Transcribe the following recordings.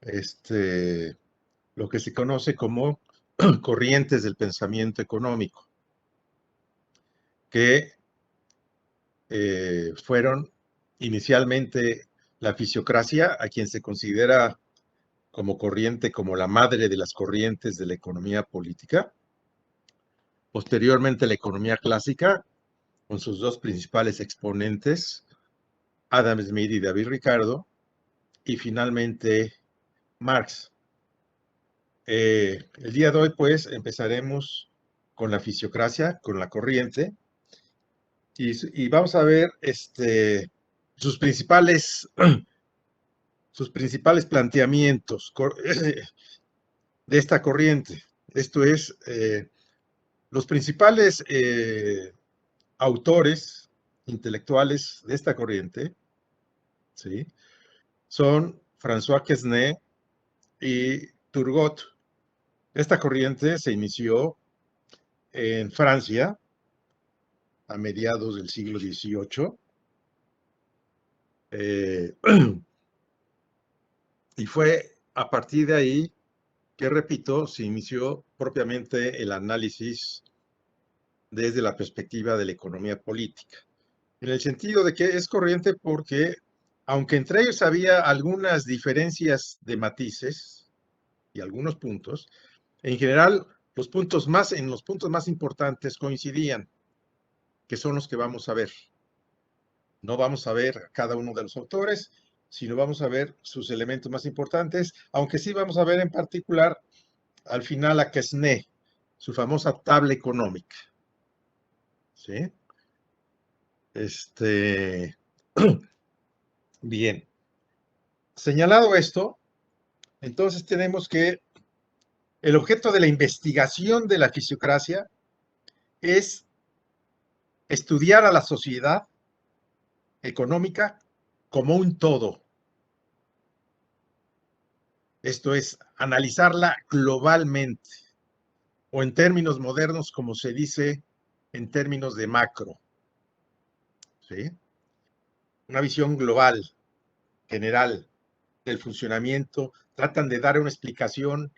este, lo que se conoce como corrientes del pensamiento económico, que fueron inicialmente la fisiocracia, a quien se considera como corriente, como la madre de las corrientes de la economía política. Posteriormente la economía clásica, con sus dos principales exponentes, Adam Smith y David Ricardo, y finalmente Marx. El día de hoy, pues, empezaremos con la fisiocracia, con la corriente, y vamos a ver sus principales, sus principales planteamientos de esta corriente. Esto es, los principales autores intelectuales de esta corriente, ¿sí?, son François Quesnay y Turgot. Esta corriente se inició en Francia a mediados del siglo XVIII y fue a partir de ahí que, repito, se inició propiamente el análisis desde la perspectiva de la economía política, en el sentido de que es corriente porque, aunque entre ellos había algunas diferencias de matices y algunos puntos, en general en los puntos más importantes coincidían, que son los que vamos a ver. No vamos a ver cada uno de los autores, sino vamos a ver sus elementos más importantes, aunque sí vamos a ver en particular al final a Quesnay, su famosa tabla económica. ¿Sí? Bien. Señalado esto, entonces tenemos que el objeto de la investigación de la fisiocracia es estudiar a la sociedad económica como un todo. Esto es, analizarla globalmente, o en términos modernos, como se dice, en términos de macro. ¿Sí? Una visión global, general, del funcionamiento. Tratan de dar una explicación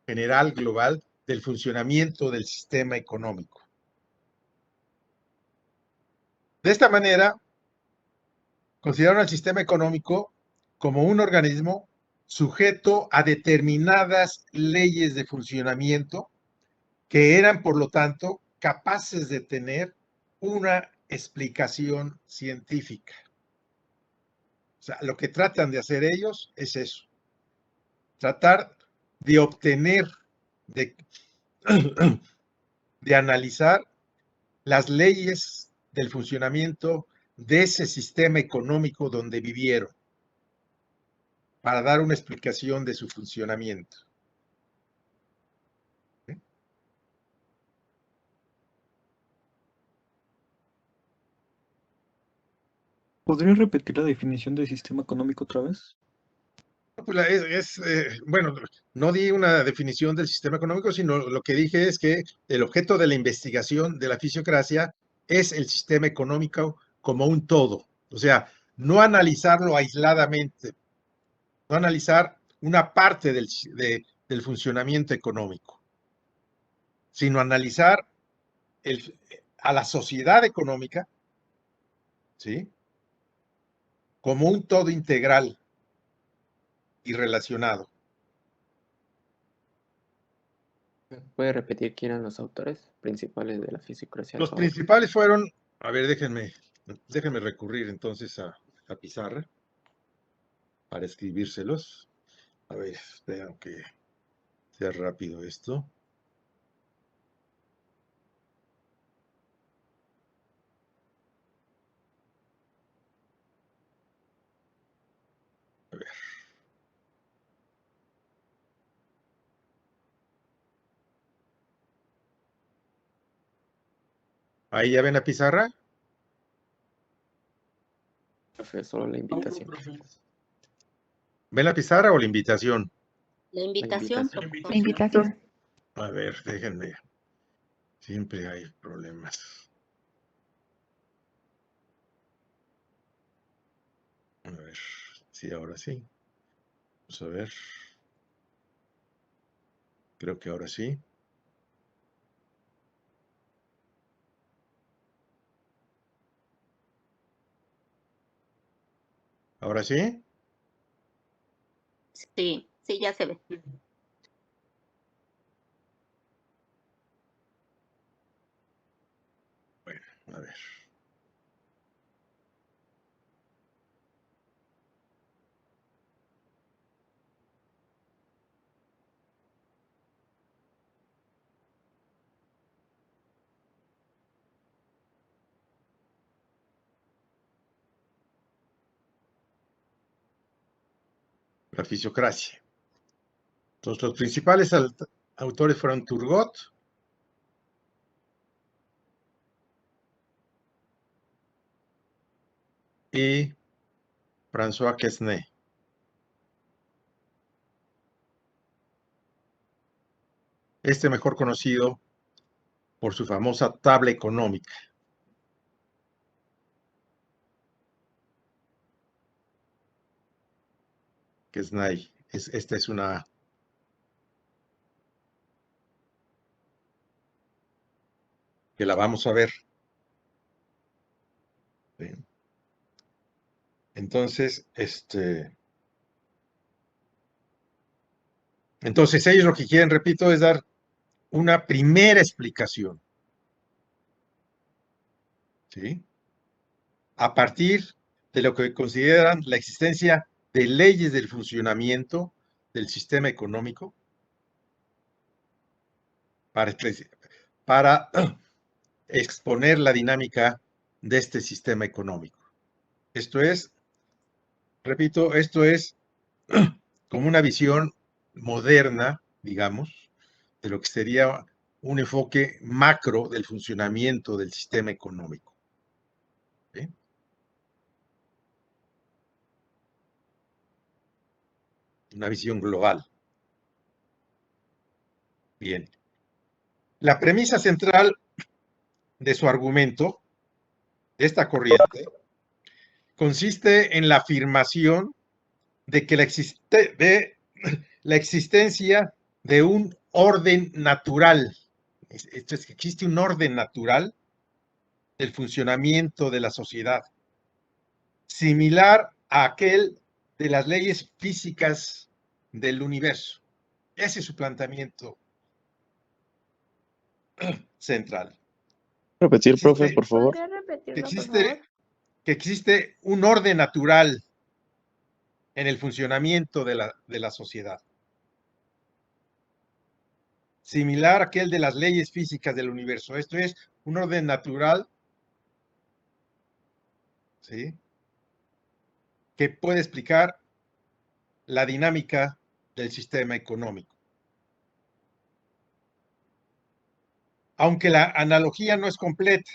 general, global, del funcionamiento del sistema económico. De esta manera, consideraron al sistema económico como un organismo sujeto a determinadas leyes de funcionamiento que eran, por lo tanto, capaces de tener una explicación científica. O sea, lo que tratan de hacer ellos es eso, tratar de obtener, de, de analizar las leyes del funcionamiento de ese sistema económico donde vivieron, para dar una explicación de su funcionamiento. ¿Sí? ¿Podría repetir la definición de sistema económico otra vez? Pues bueno, no di una definición del sistema económico, sino lo que dije es que el objeto de la investigación de la fisiocracia es el sistema económico como un todo. O sea, no analizarlo aisladamente, no analizar una parte del funcionamiento económico, sino analizar a la sociedad económica, ¿sí?, como un todo integral y relacionado. ¿Puede repetir quién eran los autores principales de la fisiocracia, por Los favor? principales fueron, a ver, déjenme recurrir entonces a la pizarra para escribírselos. A ver, espero que sea rápido esto. A ver. ¿Ahí ya ven la pizarra? Profe, solo la invitación. ¿Ven la pizarra o la invitación? La La invitación, invitación. profesor. La invitación. A ver, déjenme. Siempre hay problemas. A ver, sí, ahora sí. Vamos a ver. Creo que ahora sí. ¿Ahora sí? Sí, sí, ya se ve. Bueno, a ver. La fisiocracia. Entonces, los principales autores fueron Turgot, y François Quesnay. Este mejor conocido por su famosa tabla económica. Quesnay. Esta es una... que la vamos a ver. Bien. Entonces, entonces ellos lo que quieren, repito, es dar una primera explicación. ¿Sí? A partir de lo que consideran la existencia de leyes del funcionamiento del sistema económico para exponer la dinámica de este sistema económico. Esto es, repito, esto es como una visión moderna, digamos, de lo que sería un enfoque macro del funcionamiento del sistema económico. ¿Sí? Una visión global. Bien. La premisa central de su argumento, de esta corriente, consiste en la afirmación de que la existencia de un orden natural. Esto es que existe un orden natural del funcionamiento de la sociedad, similar a aquel de las leyes físicas del universo. Ese es su planteamiento central. Repetir, profe, Existe, por favor. ¿Podría que repetirlo, por existe, favor? que existe un orden natural en el funcionamiento de la sociedad, similar a aquel de las leyes físicas del universo. Esto es un orden natural, ¿sí?, que puede explicar la dinámica del sistema económico. Aunque la analogía no es completa,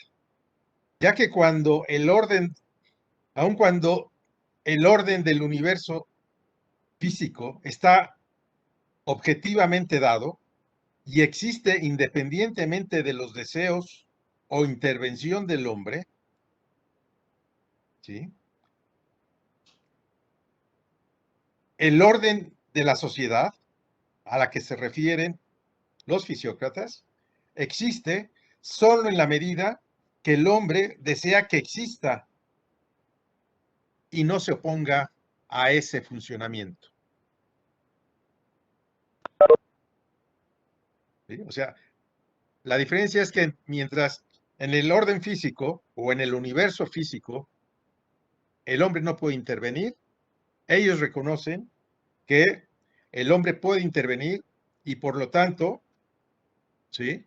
ya que aun cuando el orden del universo físico está objetivamente dado y existe independientemente de los deseos o intervención del hombre, ¿sí?, el orden de la sociedad a la que se refieren los fisiócratas existe solo en la medida que el hombre desea que exista y no se oponga a ese funcionamiento. ¿Sí? O sea, la diferencia es que mientras en el orden físico o en el universo físico el hombre no puede intervenir, ellos reconocen que el hombre puede intervenir y por lo tanto, ¿sí?,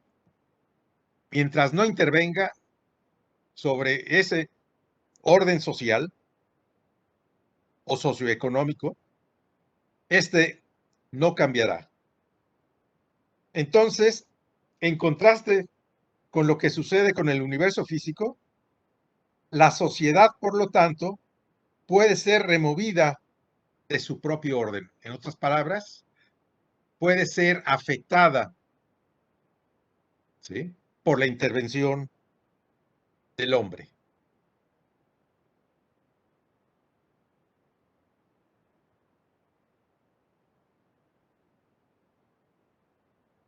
mientras no intervenga sobre ese orden social o socioeconómico, este no cambiará. Entonces, en contraste con lo que sucede con el universo físico, la sociedad, por lo tanto, puede ser removida de su propio orden. En otras palabras, puede ser afectada, ¿sí?, por la intervención del hombre.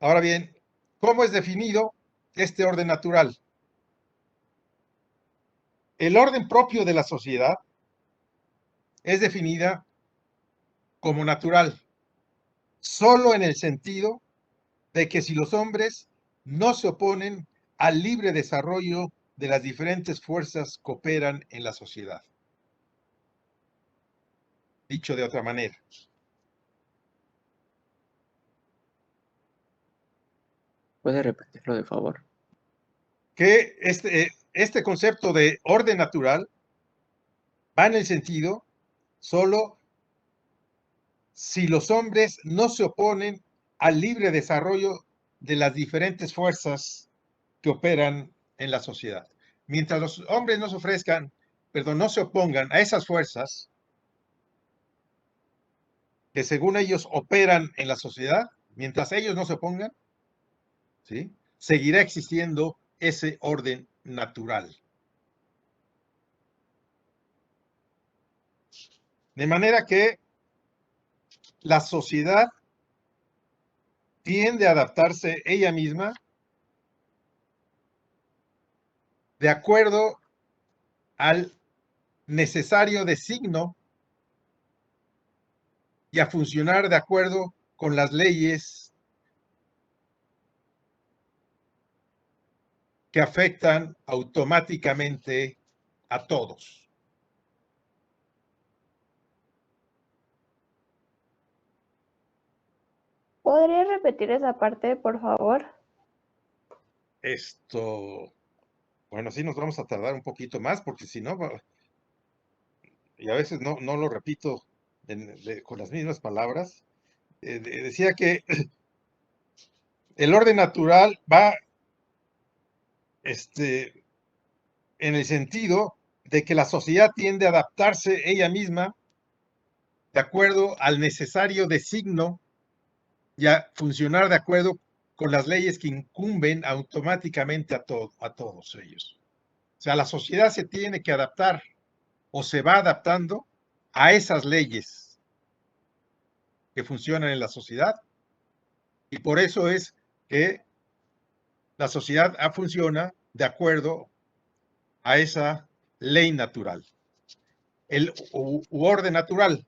Ahora bien, ¿cómo es definido este orden natural? El orden propio de la sociedad es definida como natural, solo en el sentido de que si los hombres no se oponen al libre desarrollo de las diferentes fuerzas que operan en la sociedad. Dicho de otra manera, ¿Puede repetirlo de favor? que este concepto de orden natural va en el sentido solo si los hombres no se oponen al libre desarrollo de las diferentes fuerzas que operan en la sociedad. Mientras los hombres no se ofrezcan, perdón, no se opongan a esas fuerzas que según ellos operan en la sociedad, mientras ellos no se opongan, ¿sí?, seguirá existiendo ese orden natural. De manera que la sociedad tiende a adaptarse ella misma de acuerdo al necesario designo y a funcionar de acuerdo con las leyes que afectan automáticamente a todos. ¿Podría repetir esa parte, por favor? Bueno, sí nos vamos a tardar un poquito más porque si no, y a veces no lo repito con las mismas palabras. Decía que el orden natural va en el sentido de que la sociedad tiende a adaptarse ella misma de acuerdo al necesario designo y a funcionar de acuerdo con las leyes que incumben automáticamente a todos ellos. O sea, la sociedad se tiene que adaptar o se va adaptando a esas leyes que funcionan en la sociedad, y por eso es que la sociedad funciona de acuerdo a esa ley natural, u orden natural.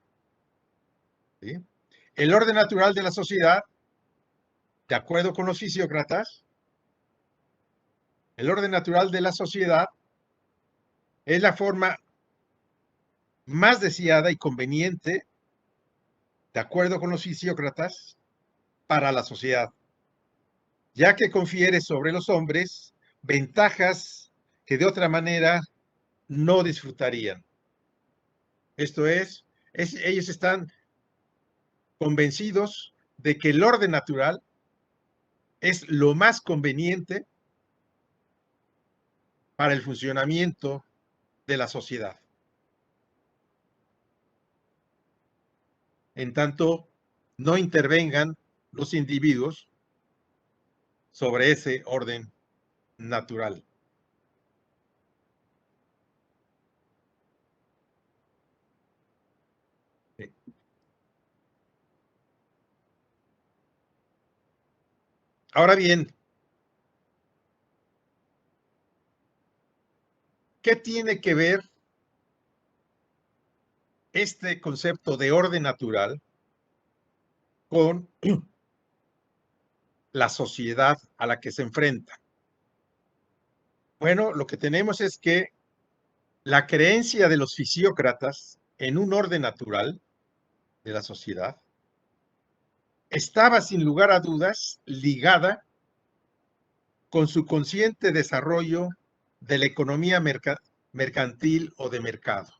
¿Sí? El orden natural de la sociedad, de acuerdo con los fisiócratas, el orden natural de la sociedad es la forma más deseada y conveniente, de acuerdo con los fisiócratas, para la sociedad, ya que confiere sobre los hombres ventajas que de otra manera no disfrutarían. Esto es, ellos están convencidos de que el orden natural es lo más conveniente para el funcionamiento de la sociedad. En tanto, no intervengan los individuos sobre ese orden natural. Sí. Ahora bien, ¿qué tiene que ver este concepto de orden natural con la sociedad a la que se enfrenta? Bueno, lo que tenemos es que la creencia de los fisiócratas en un orden natural de la sociedad estaba sin lugar a dudas ligada con su consciente desarrollo de la economía mercantil o de mercado.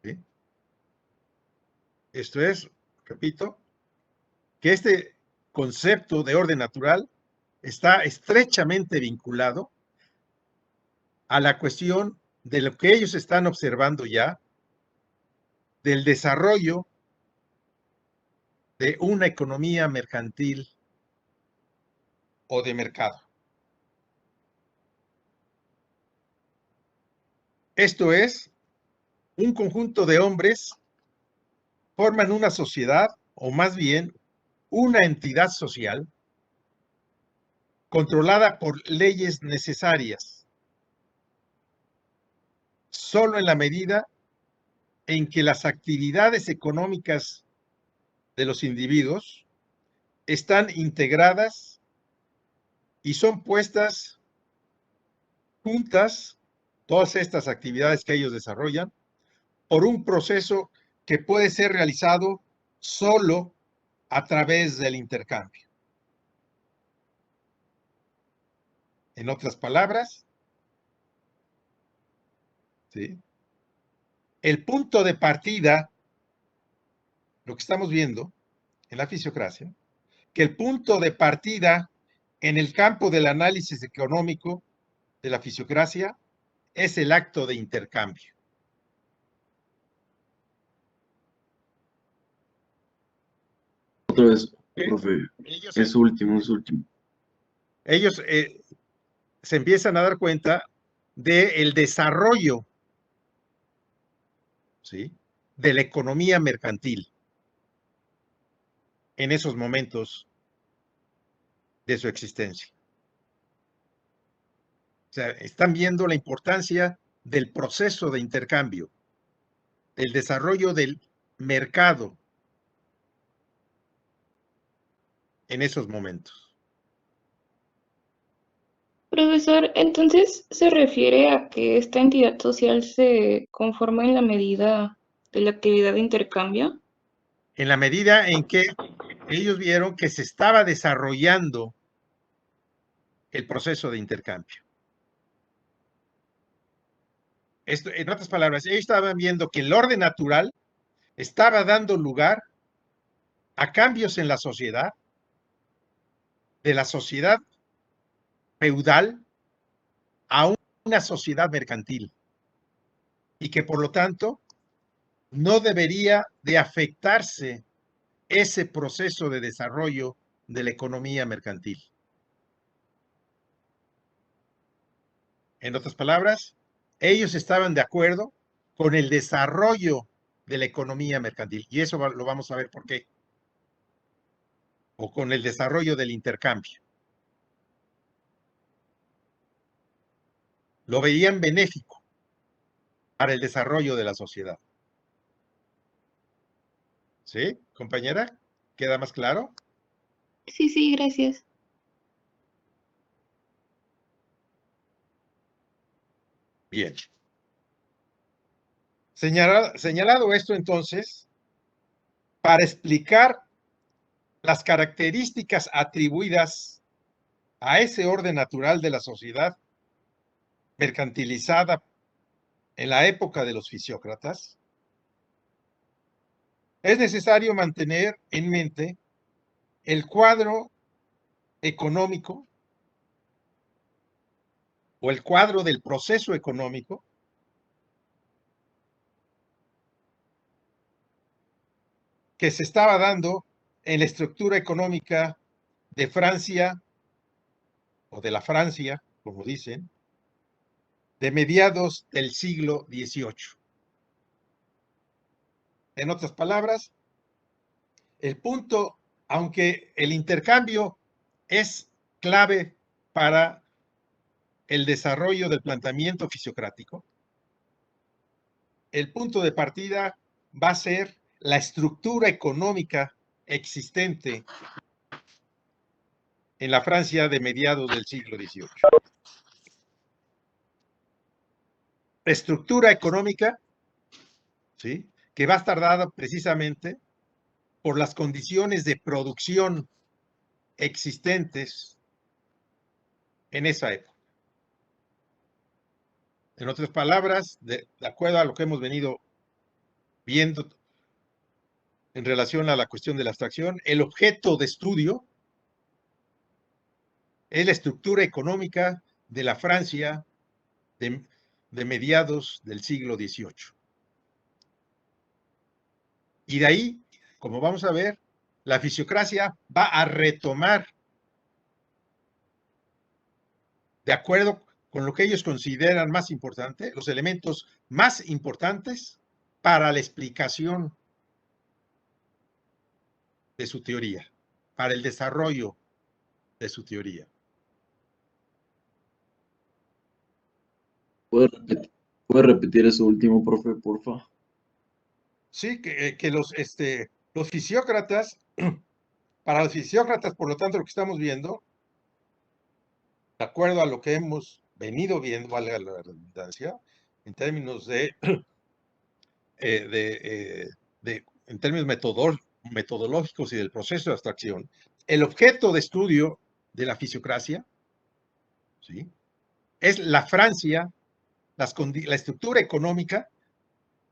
¿Sí? Esto es, repito, que este concepto de orden natural está estrechamente vinculado a la cuestión de lo que ellos están observando ya, del desarrollo de una economía mercantil o de mercado. Esto es, un conjunto de hombres forman una sociedad, o más bien una entidad social controlada por leyes necesarias, solo en la medida en que las actividades económicas de los individuos están integradas y son puestas juntas, todas estas actividades que ellos desarrollan, por un proceso que puede ser realizado solo a través del intercambio. En otras palabras, ¿sí?, el punto de partida, lo que estamos viendo en la fisiocracia, que el punto de partida en el campo del análisis económico de la fisiocracia es el acto de intercambio. Otra vez, profe, es último. Ellos se empiezan a dar cuenta del desarrollo, ¿sí?, de la economía mercantil en esos momentos de su existencia. O sea, están viendo la importancia del proceso de intercambio, el desarrollo del mercado en esos momentos. Profesor, entonces se refiere a que esta entidad social se conforma en la medida de la actividad de intercambio. En la medida en que ellos vieron que se estaba desarrollando el proceso de intercambio. Esto, en otras palabras, ellos estaban viendo que el orden natural estaba dando lugar a cambios en la sociedad, de la sociedad feudal a una sociedad mercantil, y que por lo tanto no debería de afectarse ese proceso de desarrollo de la economía mercantil. En otras palabras, ellos estaban de acuerdo con el desarrollo de la economía mercantil, y eso lo vamos a ver por qué, o con el desarrollo del intercambio. Lo veían benéfico para el desarrollo de la sociedad. ¿Sí, compañera? ¿Queda más claro? Sí, gracias. Bien. Señalado esto, entonces, para explicar las características atribuidas a ese orden natural de la sociedad mercantilizada en la época de los fisiócratas, es necesario mantener en mente el cuadro económico o el cuadro del proceso económico que se estaba dando en la estructura económica de Francia, o de la Francia, como dicen, de mediados del siglo XVIII. En otras palabras, el punto, aunque el intercambio es clave para el desarrollo del planteamiento fisiocrático, el punto de partida va a ser la estructura económica existente en la Francia de mediados del siglo XVIII. Estructura económica, ¿sí?, que va a estar dada precisamente por las condiciones de producción existentes en esa época. En otras palabras, de acuerdo a lo que hemos venido viendo en relación a la cuestión de la abstracción, el objeto de estudio es la estructura económica de la Francia de mediados del siglo XVIII. Y de ahí, como vamos a ver, la fisiocracia va a retomar, de acuerdo con lo que ellos consideran más importante, los elementos más importantes para la explicación de su teoría. para el desarrollo de su teoría. ¿Puede repetir eso último, profe, porfa? Sí, que los fisiócratas, para los fisiócratas, por lo tanto, lo que estamos viendo, de acuerdo a lo que hemos venido viendo, valga la redundancia, en términos en términos metodológicos y del proceso de abstracción, el objeto de estudio de la fisiocracia, ¿sí?, es la Francia, la estructura económica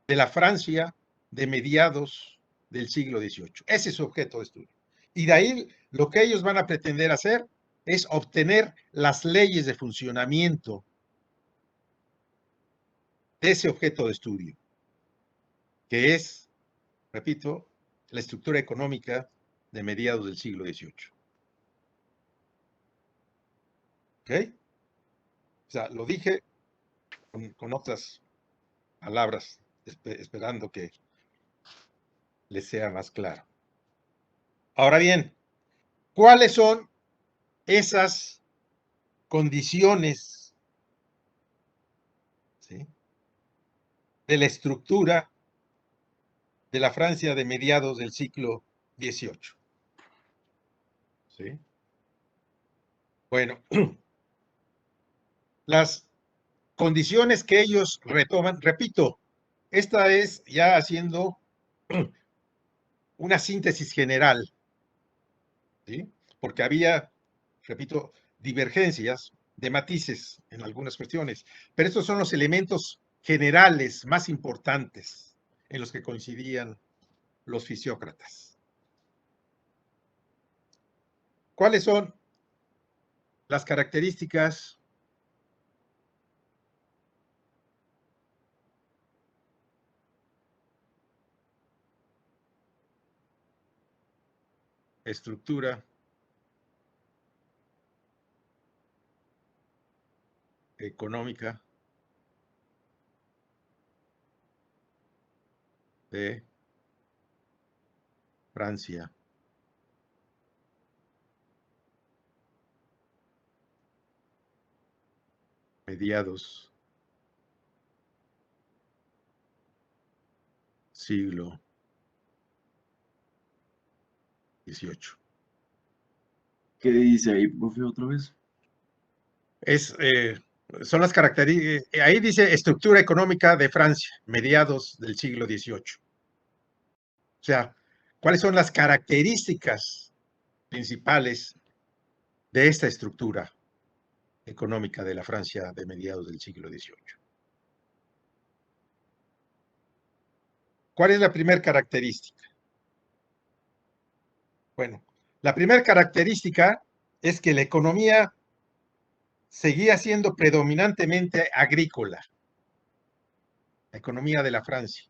de la Francia de mediados del siglo XVIII. Ese es su objeto de estudio. Y de ahí lo que ellos van a pretender hacer es obtener las leyes de funcionamiento de ese objeto de estudio, que es, repito, la estructura económica de mediados del siglo XVIII. ¿Ok? O sea, lo dije con otras palabras, esperando que les sea más claro. Ahora bien, ¿cuáles son esas condiciones, ¿sí?, de la estructura de la Francia de mediados del siglo XVIII? ¿Sí? Bueno, las condiciones que ellos retoman, repito, esta es ya haciendo una síntesis general, ¿sí?, porque había, repito, divergencias de matices en algunas cuestiones, pero estos son los elementos generales más importantes en los que coincidían los fisiócratas. ¿Cuáles son las características estructura económica de Francia mediados siglo XVIII? ¿Qué dice ahí, profe, otra vez? Son las características, ahí dice estructura económica de Francia, mediados del siglo XVIII. O sea, ¿cuáles son las características principales de esta estructura económica de la Francia de mediados del siglo XVIII? ¿Cuál es la primera característica? Bueno, la primera característica es que la economía seguía siendo predominantemente agrícola, la economía de la Francia.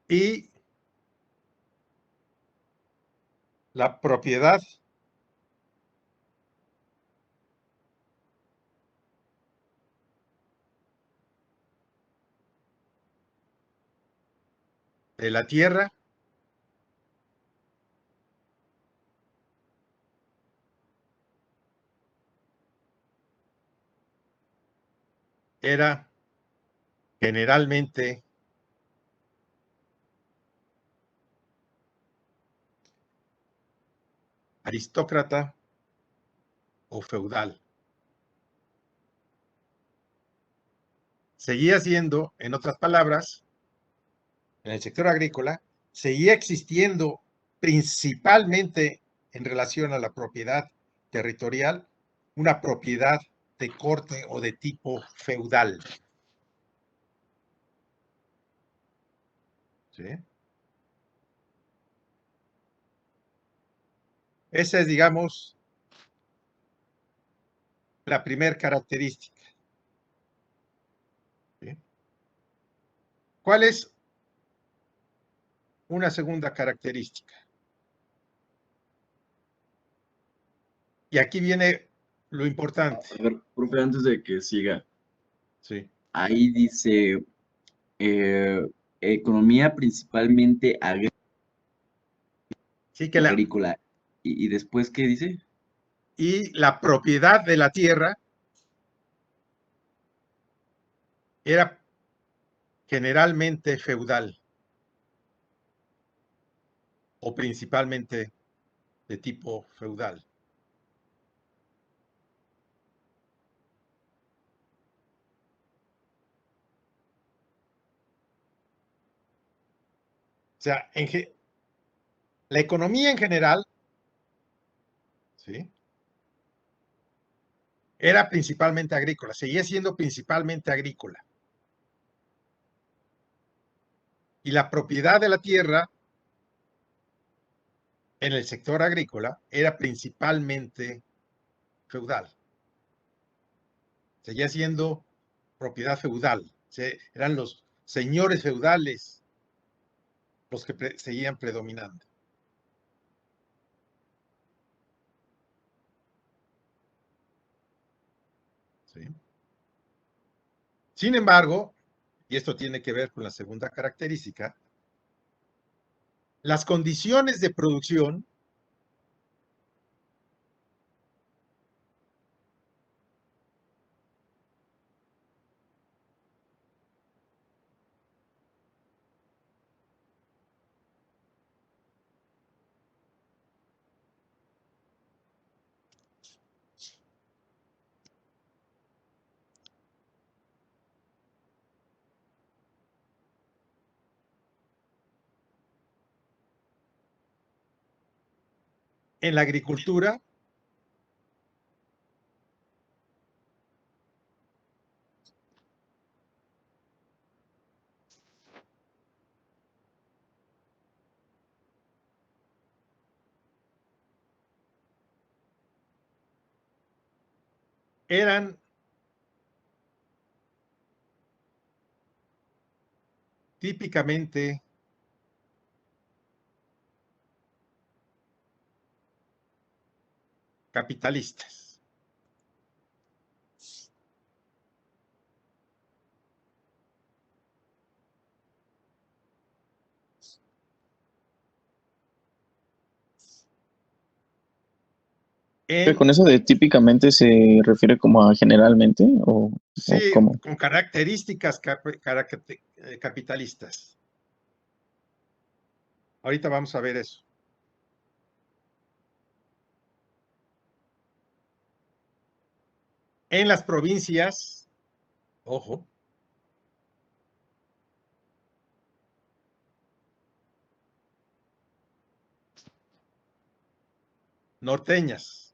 Y la propiedad de la tierra era generalmente aristócrata o feudal. Seguía siendo, en otras palabras, en el sector agrícola, seguía existiendo principalmente en relación a la propiedad territorial, una propiedad de corte o de tipo feudal. ¿Sí? Esa es, digamos, la primera característica. ¿Sí? ¿Cuál es una segunda característica? Y aquí viene lo importante. A ver, profe, antes de que siga, Sí. ahí dice economía principalmente Sí que agrícola. ¿Y después qué dice? y la propiedad de la tierra era generalmente feudal o principalmente de tipo feudal. O sea, la economía en general, ¿sí?, era principalmente agrícola, seguía siendo principalmente agrícola. Y la propiedad de la tierra en el sector agrícola era principalmente feudal. Seguía siendo propiedad feudal. Eran los señores feudales los que seguían predominando. ¿Sí? Sin embargo, y esto tiene que ver con la segunda característica, las condiciones de producción en la agricultura eran típicamente capitalistas. ¿Con eso de típicamente se refiere como a generalmente o Sí, cómo? con características capitalistas. Ahorita vamos a ver eso. En las provincias, ojo, norteñas,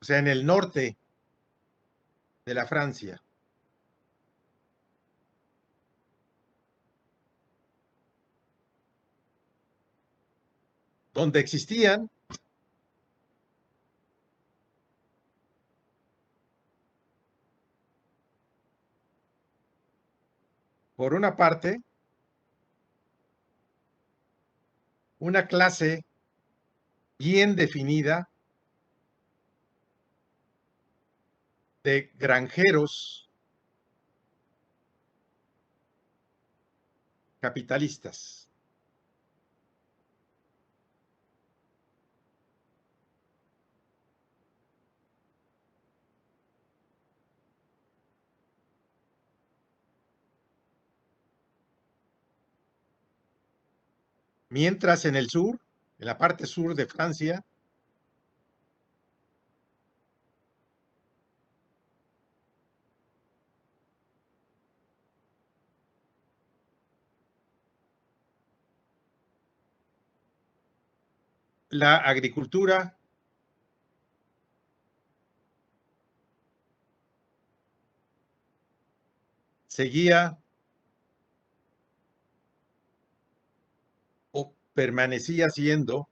o sea, en el norte de la Francia, donde existían por una parte una clase bien definida de granjeros capitalistas. Mientras en el sur, en la parte sur de Francia, la agricultura seguía o permanecía siendo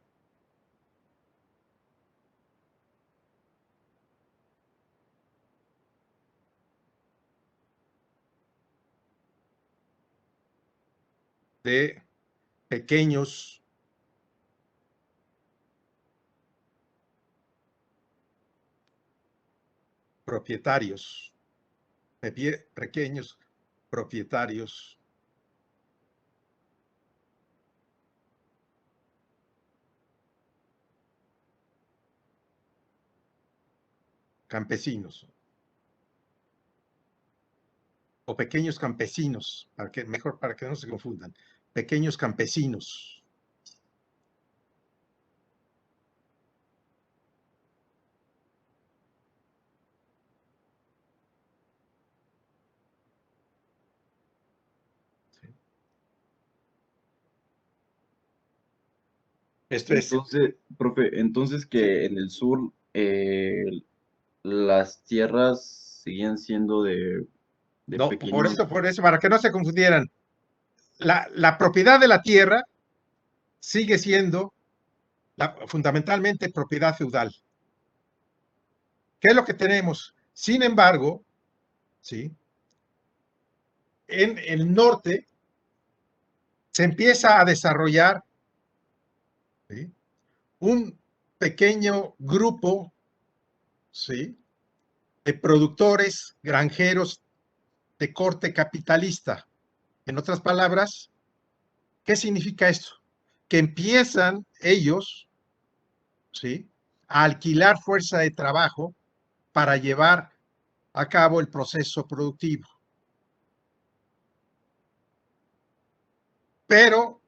de pequeños propietarios, pequeños propietarios campesinos o pequeños campesinos, mejor para que no se confundan, pequeños campesinos. Esto es, Entonces, profe, entonces que en el sur las tierras seguían siendo de no, pequeños. por eso, para que no se confundieran, la propiedad de la tierra sigue siendo fundamentalmente propiedad feudal. ¿Qué es lo que tenemos? Sin embargo, ¿sí? En el norte se empieza a desarrollar, ¿sí?, un pequeño grupo, ¿sí?, de productores granjeros de corte capitalista. En otras palabras, ¿qué significa esto? Que empiezan ellos, ¿sí?, a alquilar fuerza de trabajo para llevar a cabo el proceso productivo. Pero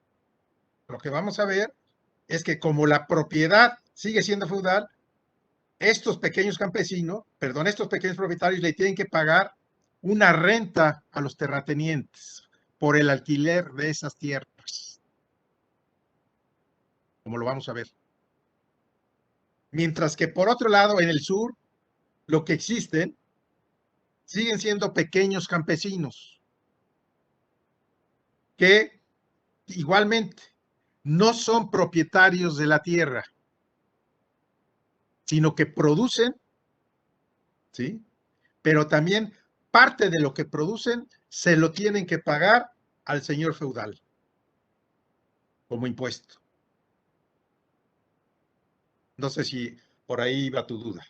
lo que vamos a ver es que como la propiedad sigue siendo feudal, estos pequeños campesinos, perdón, estos pequeños propietarios le tienen que pagar una renta a los terratenientes por el alquiler de esas tierras, como lo vamos a ver. Mientras que por otro lado, en el sur, lo que existen siguen siendo pequeños campesinos que igualmente no son propietarios de la tierra, sino que producen, ¿sí?, pero también parte de lo que producen se lo tienen que pagar al señor feudal como impuesto. No sé si por ahí va tu duda.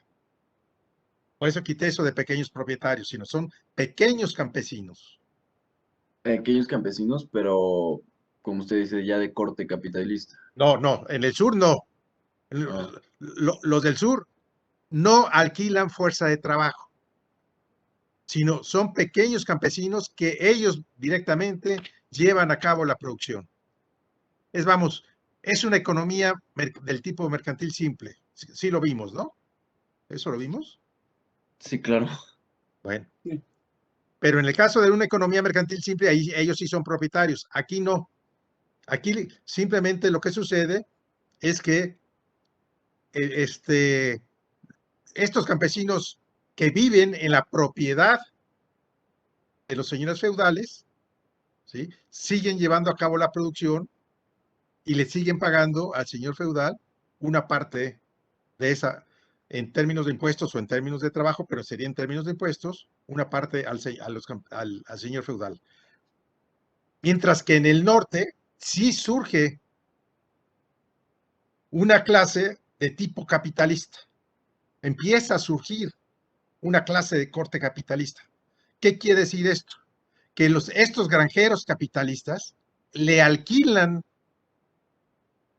Por eso quité eso de pequeños propietarios, sino son pequeños campesinos. Pequeños campesinos, pero como usted dice, ya de corte capitalista. No, no, en el sur no. Ah. Los del sur no alquilan fuerza de trabajo, sino son pequeños campesinos que ellos directamente llevan a cabo la producción. Vamos, es una economía del tipo mercantil simple. Sí lo vimos, ¿no? ¿Eso lo vimos? Sí, claro. Bueno. Pero en el caso de una economía mercantil simple, ahí ellos sí son propietarios. Aquí no. Aquí simplemente lo que sucede es que estos campesinos que viven en la propiedad de los señores feudales, ¿sí?, siguen llevando a cabo la producción y le siguen pagando al señor feudal una parte de esa, en términos de impuestos o en términos de trabajo, pero sería en términos de impuestos, una parte al señor feudal. Mientras que en el norte sí surge una clase de tipo capitalista. Empieza a surgir una clase de corte capitalista. ¿Qué quiere decir esto? Que estos granjeros capitalistas le alquilan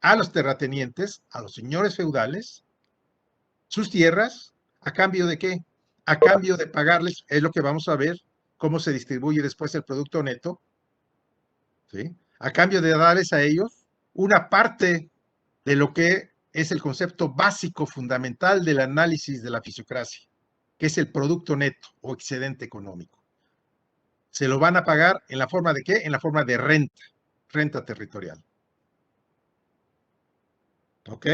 a los terratenientes, a los señores feudales, sus tierras, ¿a cambio de qué? A cambio de pagarles, es lo que vamos a ver, cómo se distribuye después el producto neto, ¿sí?, a cambio de darles a ellos una parte de lo que es el concepto básico fundamental del análisis de la fisiocracia, que es el producto neto o excedente económico. Se lo van a pagar en la forma de ¿qué? En la forma de renta territorial. ¿Ok?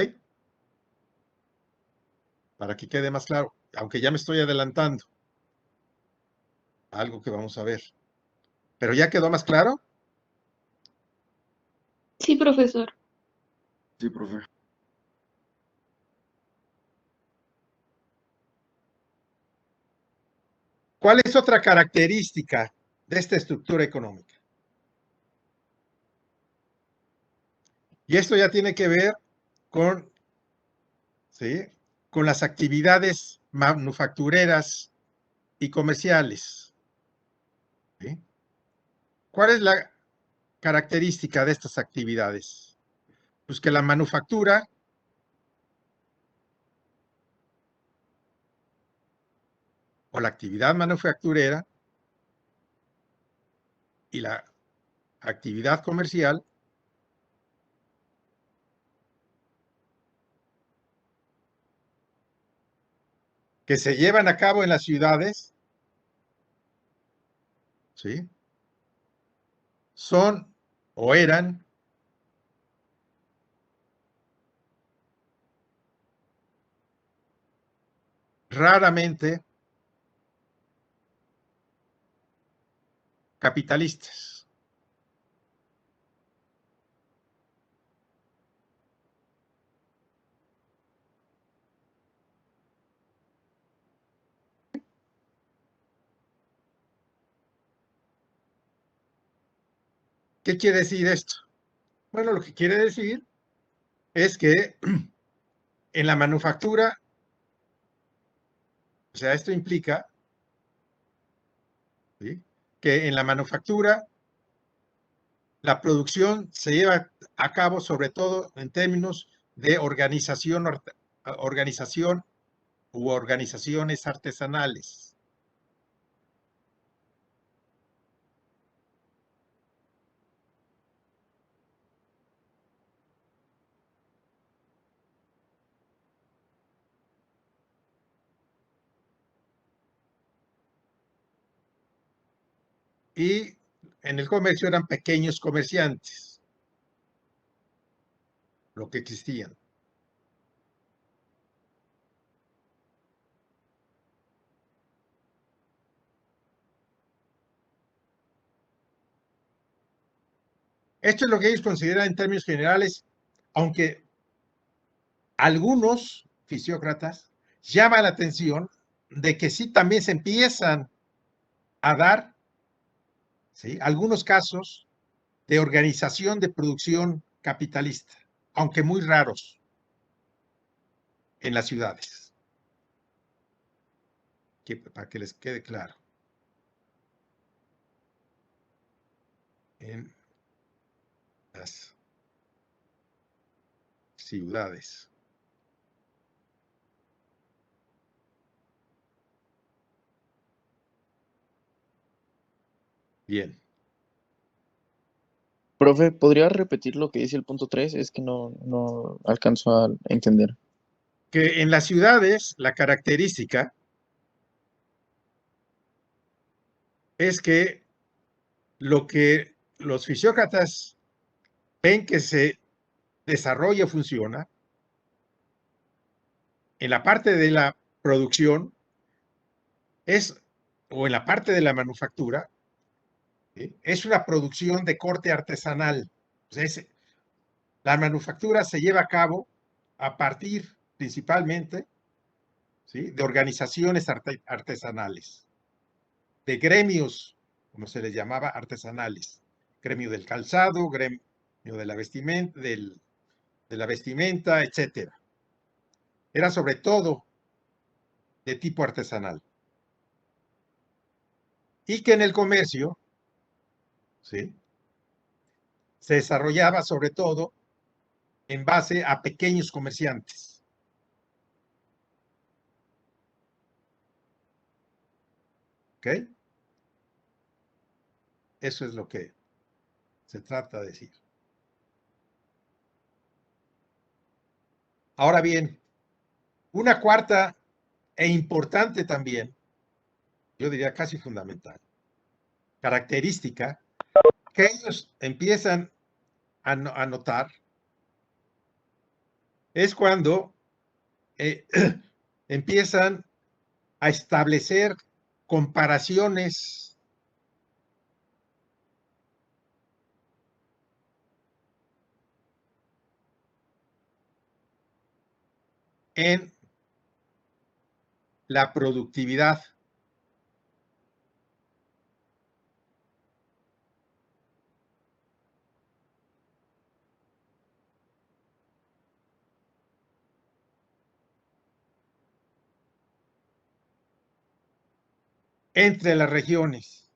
Para que quede más claro, aunque ya me estoy adelantando. Algo que vamos a ver. ¿Pero ya quedó más claro? Sí, profesor. Sí, profe. ¿Cuál es otra característica de esta estructura económica? Y esto ya tiene que ver con, ¿sí?, con las actividades manufactureras y comerciales. ¿Sí? ¿Cuál es la característica de estas actividades? Pues que la manufactura o la actividad manufacturera y la actividad comercial que se llevan a cabo en las ciudades, ¿sí?, son o eran raramente capitalistas. ¿Qué quiere decir esto? Bueno, lo que quiere decir es que en la manufactura, o sea, esto implica, ¿sí?, que en la manufactura la producción se lleva a cabo sobre todo en términos de organización u organizaciones artesanales. Y en el comercio eran pequeños comerciantes, lo que existían. Esto es lo que ellos consideran en términos generales, aunque algunos fisiócratas llaman la atención de que sí también se empiezan a dar, ¿sí?, algunos casos de organización de producción capitalista, aunque muy raros en las ciudades, para que les quede claro. En las ciudades. Bien. Profe, ¿podría repetir lo que dice el punto 3? Es que no alcanzo a entender. Que en las ciudades la característica es que lo que los fisiócratas ven que se desarrolla o funciona en la parte de la producción es, o en la parte de la manufactura, ¿sí?, es una producción de corte artesanal. O sea, la manufactura se lleva a cabo a partir principalmente, ¿sí?, de organizaciones artesanales, de gremios, como se les llamaba, artesanales. Gremio del calzado, gremio de la vestimenta, etc. Era sobre todo de tipo artesanal. Y que en el comercio, ¿sí?, se desarrollaba sobre todo en base a pequeños comerciantes. ¿Ok? Eso es lo que se trata de decir. Ahora bien, una cuarta e importante también, yo diría casi fundamental, característica que ellos empiezan a notar es cuando empiezan a establecer comparaciones en la productividad. entre las regiones.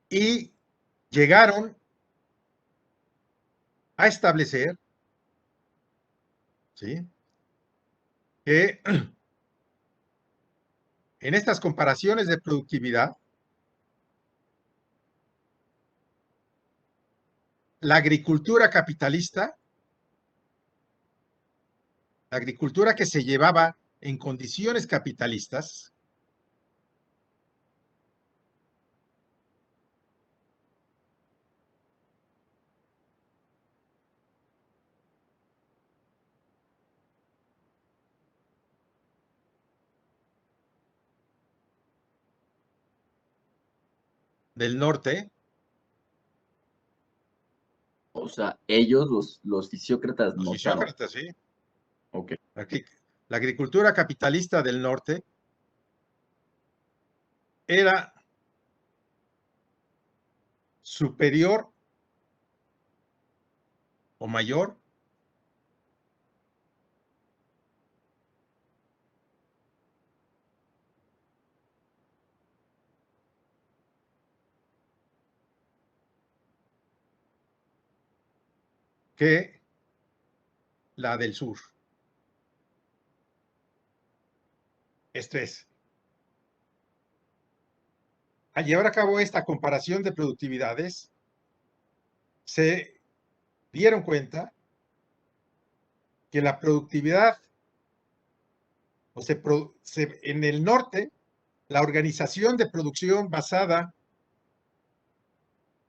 Y llegaron a establecer, ¿sí?, que en estas comparaciones de productividad, la agricultura capitalista, la agricultura que se llevaba en condiciones capitalistas, del norte, O sea, ellos, los fisiócratas, los notaron. fisiócratas, ¿sí? Ok. Aquí, la agricultura capitalista del norte era superior o mayor que la del sur. Esto es, al llevar a cabo esta comparación de productividades, se dieron cuenta que la productividad, en el norte, la organización de producción basada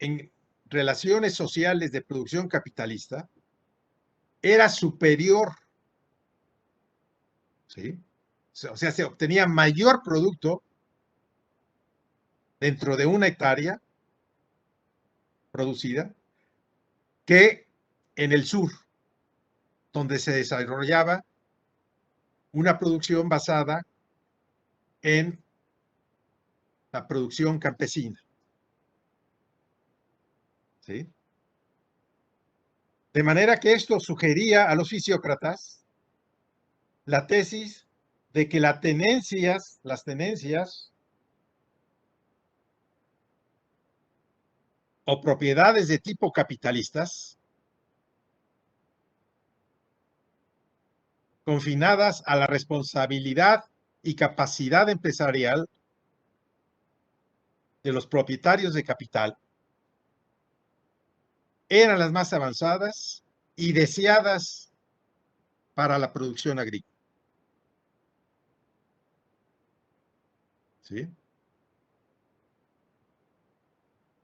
en relaciones sociales de producción capitalista era superior, ¿sí? O sea, se obtenía mayor producto dentro de una hectárea producida que en el sur, donde se desarrollaba una producción basada en la producción campesina. ¿Sí? De manera que esto sugería a los fisiócratas la tesis de que las tenencias o propiedades de tipo capitalistas, confinadas a la responsabilidad y capacidad empresarial de los propietarios de capital, eran las más avanzadas y deseadas para la producción agrícola. ¿Sí?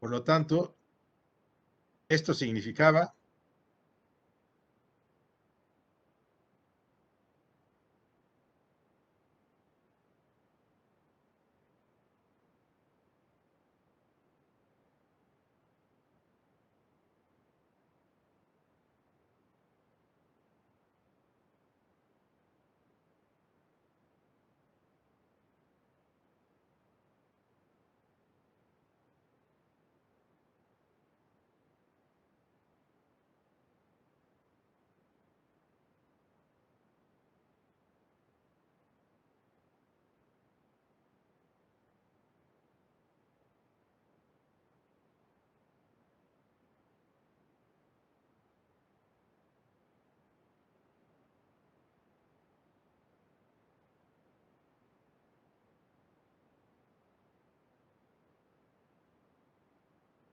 Por lo tanto, esto significaba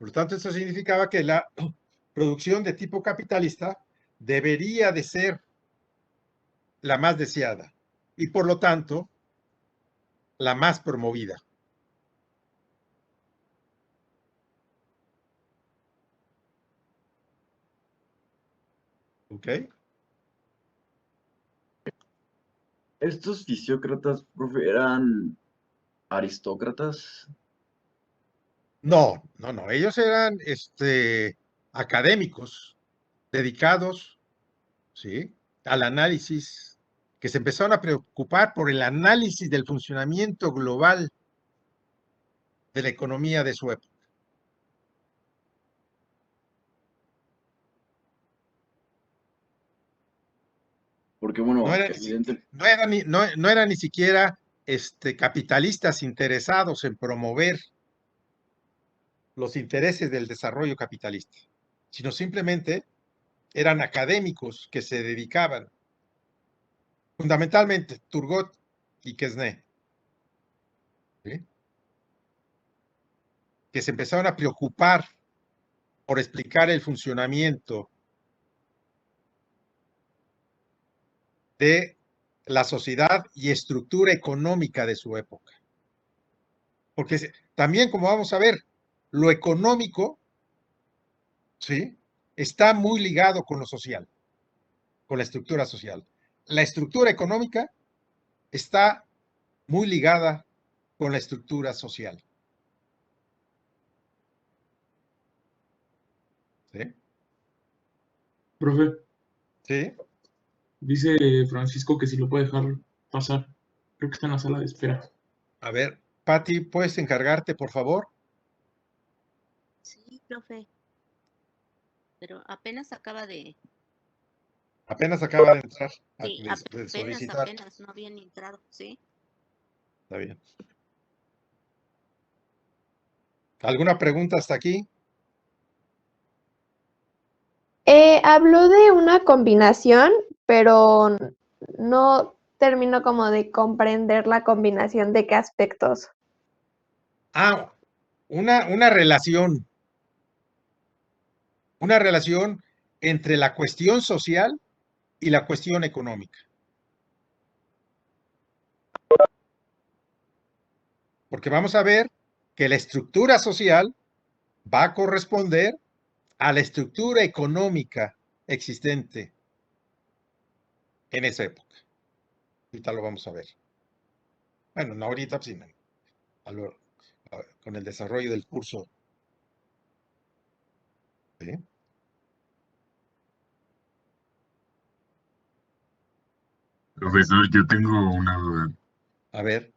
Por lo tanto, esto significaba que la producción de tipo capitalista debería de ser la más deseada y, por lo tanto, la más promovida. ¿Ok? Estos fisiócratas, profe, eran aristócratas. No, no, no. Ellos eran académicos dedicados, ¿sí?, al análisis, que se empezaron a preocupar por el análisis del funcionamiento global de la economía de su época. Porque, bueno, No era evidente. no era ni siquiera capitalistas interesados en promover los intereses del desarrollo capitalista, sino simplemente eran académicos que se dedicaban, fundamentalmente Turgot y Quesnay, ¿sí?, que se empezaron a preocupar por explicar el funcionamiento de la sociedad y estructura económica de su época. Porque también, como vamos a ver, lo económico, ¿sí?, está muy ligado con lo social, con la estructura social. La estructura económica está muy ligada con la estructura social. ¿Sí? Profe, ¿Sí? dice Francisco que si lo puede dejar pasar. Creo que está en la sala de espera. A ver, Patti, ¿puedes encargarte, por favor? Sí, profe. Pero apenas acaba de... Apenas acaba de entrar, Sí, de apenas, solicitar. no habían entrado, ¿sí? Está bien. ¿Alguna pregunta hasta aquí? Habló de una combinación, pero no termino como de comprender la combinación de qué aspectos. Ah, una relación entre la cuestión social y la cuestión económica. Porque vamos a ver que la estructura social va a corresponder a la estructura económica existente en esa época. Ahorita lo vamos a ver. Bueno, no ahorita, sino con el desarrollo del curso. ¿Sí? Profesor, yo tengo una duda. A ver,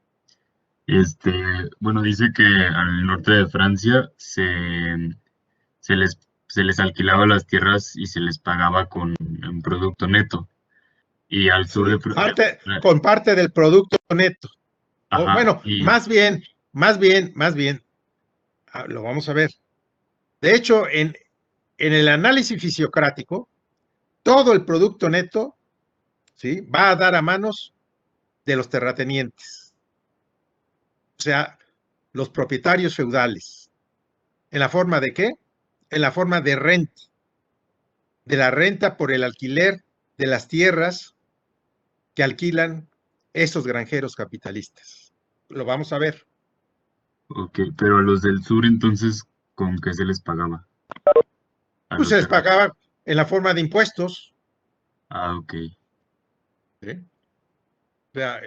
Este, bueno, dice que al norte de Francia se les, se les alquilaba las tierras y se les pagaba con un producto neto. Y al sur de con parte del producto neto. O, ajá, bueno, más bien, lo vamos a ver. De hecho, en el análisis fisiocrático, todo el producto neto, ¿sí?, va a dar a manos de los terratenientes, o sea, los propietarios feudales. ¿En la forma de qué? En la forma de renta, de la renta por el alquiler de las tierras que alquilan esos granjeros capitalistas. Lo vamos a ver. ok, pero a los del sur entonces, ¿con qué se les pagaba? A Pues los se les terratenientes. pagaba en la forma de impuestos. Ah, ok. ¿Sí? O sea,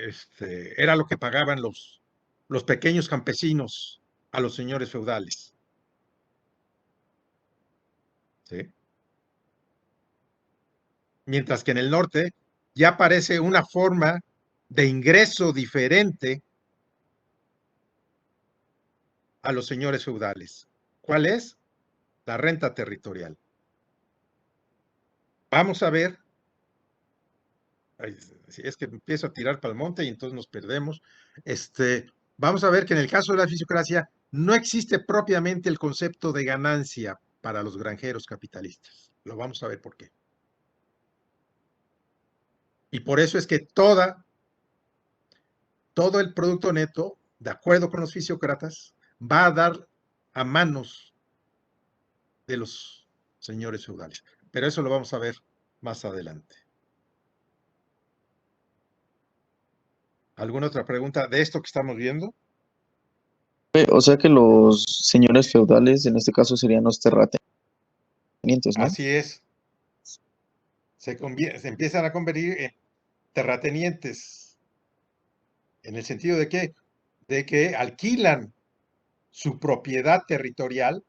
era lo que pagaban los pequeños campesinos a los señores feudales. ¿Sí? Mientras que en el norte ya aparece una forma de ingreso diferente a los señores feudales. ¿Cuál es? La renta territorial. Vamos a ver, si es que empiezo a tirar para el monte y entonces nos perdemos. Vamos a ver que en el caso de la fisiocracia no existe propiamente el concepto de ganancia para los granjeros capitalistas. Lo vamos a ver por qué. Y por eso es que todo el producto neto, de acuerdo con los fisiócratas, va a dar a manos de los señores feudales. Pero eso lo vamos a ver más adelante. ¿Alguna otra pregunta de esto que estamos viendo? O sea que los señores feudales, en este caso, serían los terratenientes, ¿no? Así es. Se empiezan a convertir en terratenientes. ¿En el sentido de qué? De que alquilan su propiedad territorial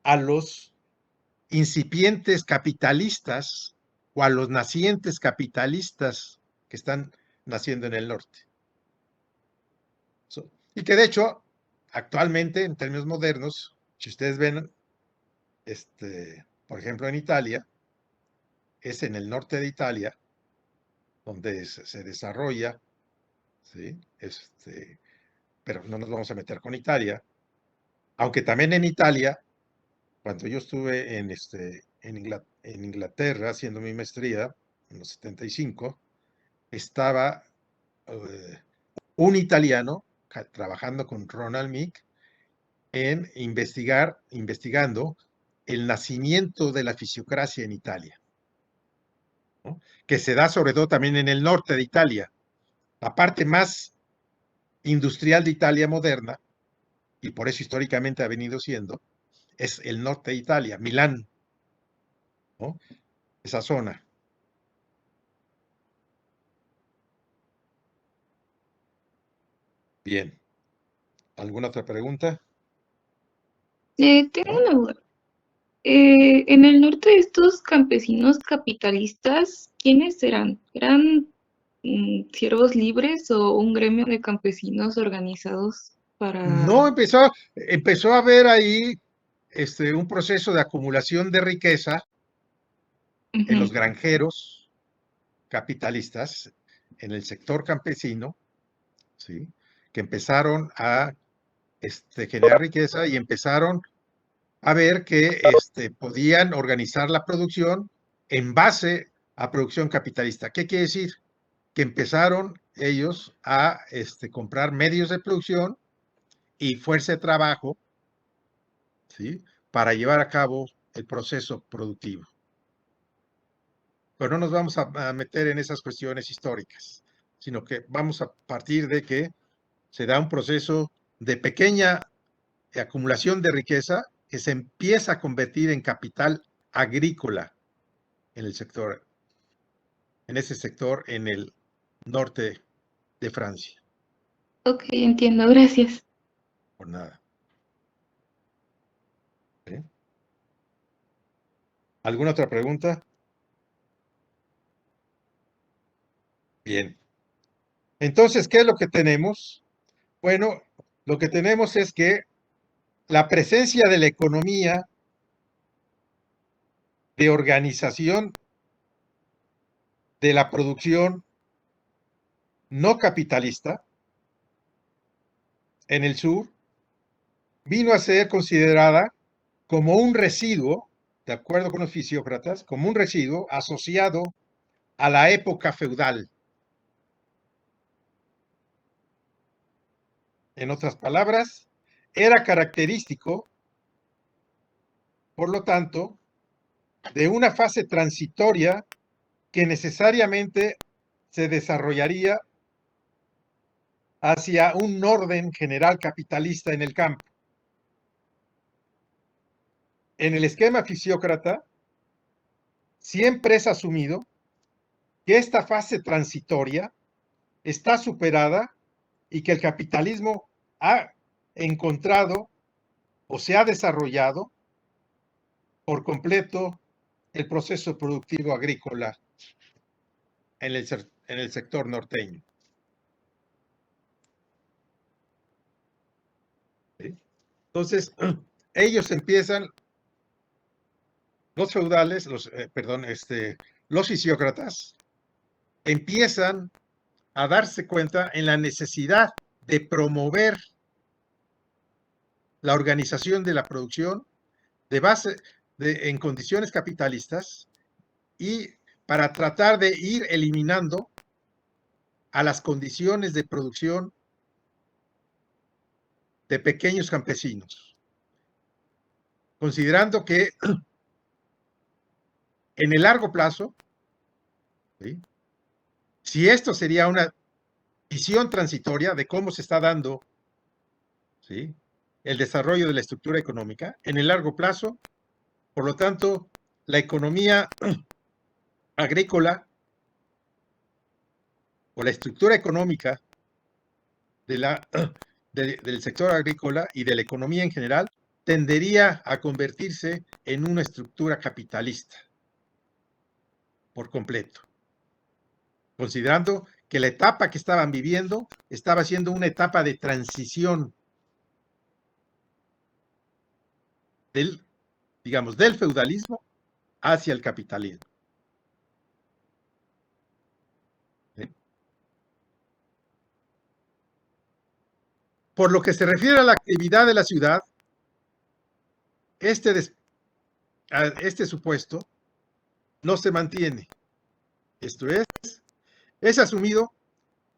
a los incipientes capitalistas o a los nacientes capitalistas que están naciendo en el norte. Y que de hecho, actualmente, en términos modernos, si ustedes ven, por ejemplo, en Italia, es en el norte de Italia donde se desarrolla ¿sí? Pero no nos vamos a meter con Italia, aunque también en Italia, cuando yo estuve en Inglaterra haciendo mi maestría, en los 75, estaba un italiano trabajando con Ronald Meek en investigando el nacimiento de la fisiocracia en Italia, ¿no? Que se da sobre todo también en el norte de Italia, la parte más industrial de Italia moderna, y por eso históricamente ha venido siendo, es el norte de Italia, Milán, ¿no? Esa zona. Bien. ¿Alguna otra pregunta? Tengo una duda. En el norte de estos campesinos capitalistas, ¿quiénes eran? ¿Eran siervos libres o un gremio de campesinos organizados No, para... empezó a haber ahí un proceso de acumulación de riqueza en los Ujú. granjeros capitalistas, en el sector campesino, ¿sí? Que empezaron a generar riqueza y empezaron a ver que podían organizar la producción en base a producción capitalista. ¿Qué quiere decir? Que empezaron ellos a comprar medios de producción y fuerza de trabajo, ¿sí? Para llevar a cabo el proceso productivo. Pero no nos vamos a meter en esas cuestiones históricas, sino que vamos a partir de que se da un proceso de pequeña acumulación de riqueza que se empieza a convertir en capital agrícola en el sector, en ese sector en el norte de Francia. Ok, entiendo, gracias. Por nada. ¿Sí? ¿Alguna otra pregunta? Bien. Entonces, ¿qué es lo que tenemos? Bueno, lo que tenemos es que la presencia de la economía de organización de la producción no capitalista en el sur vino a ser considerada como un residuo, de acuerdo con los fisiócratas, como un residuo asociado a la época feudal. En otras palabras, era característico, por lo tanto, de una fase transitoria que necesariamente se desarrollaría hacia un orden general capitalista en el campo. En el esquema fisiócrata, siempre es asumido que esta fase transitoria está superada y que el capitalismo ha encontrado o se ha desarrollado por completo el proceso productivo agrícola en el sector norteño. ¿Sí? Entonces, ellos empiezan, los feudales, los fisiócratas, empiezan a darse cuenta en la necesidad de promover la organización de la producción de base en condiciones capitalistas y para tratar de ir eliminando a las condiciones de producción de pequeños campesinos, considerando que en el largo plazo, ¿sí? Si esto sería una visión transitoria de cómo se está dando, ¿sí?, el desarrollo de la estructura económica, en el largo plazo, por lo tanto, la economía agrícola o la estructura económica del sector agrícola y de la economía en general tendería a convertirse en una estructura capitalista por completo, considerando que la etapa que estaban viviendo estaba siendo una etapa de transición del feudalismo hacia el capitalismo. ¿Sí? Por lo que se refiere a la actividad de la ciudad, este supuesto no se mantiene. Esto es asumido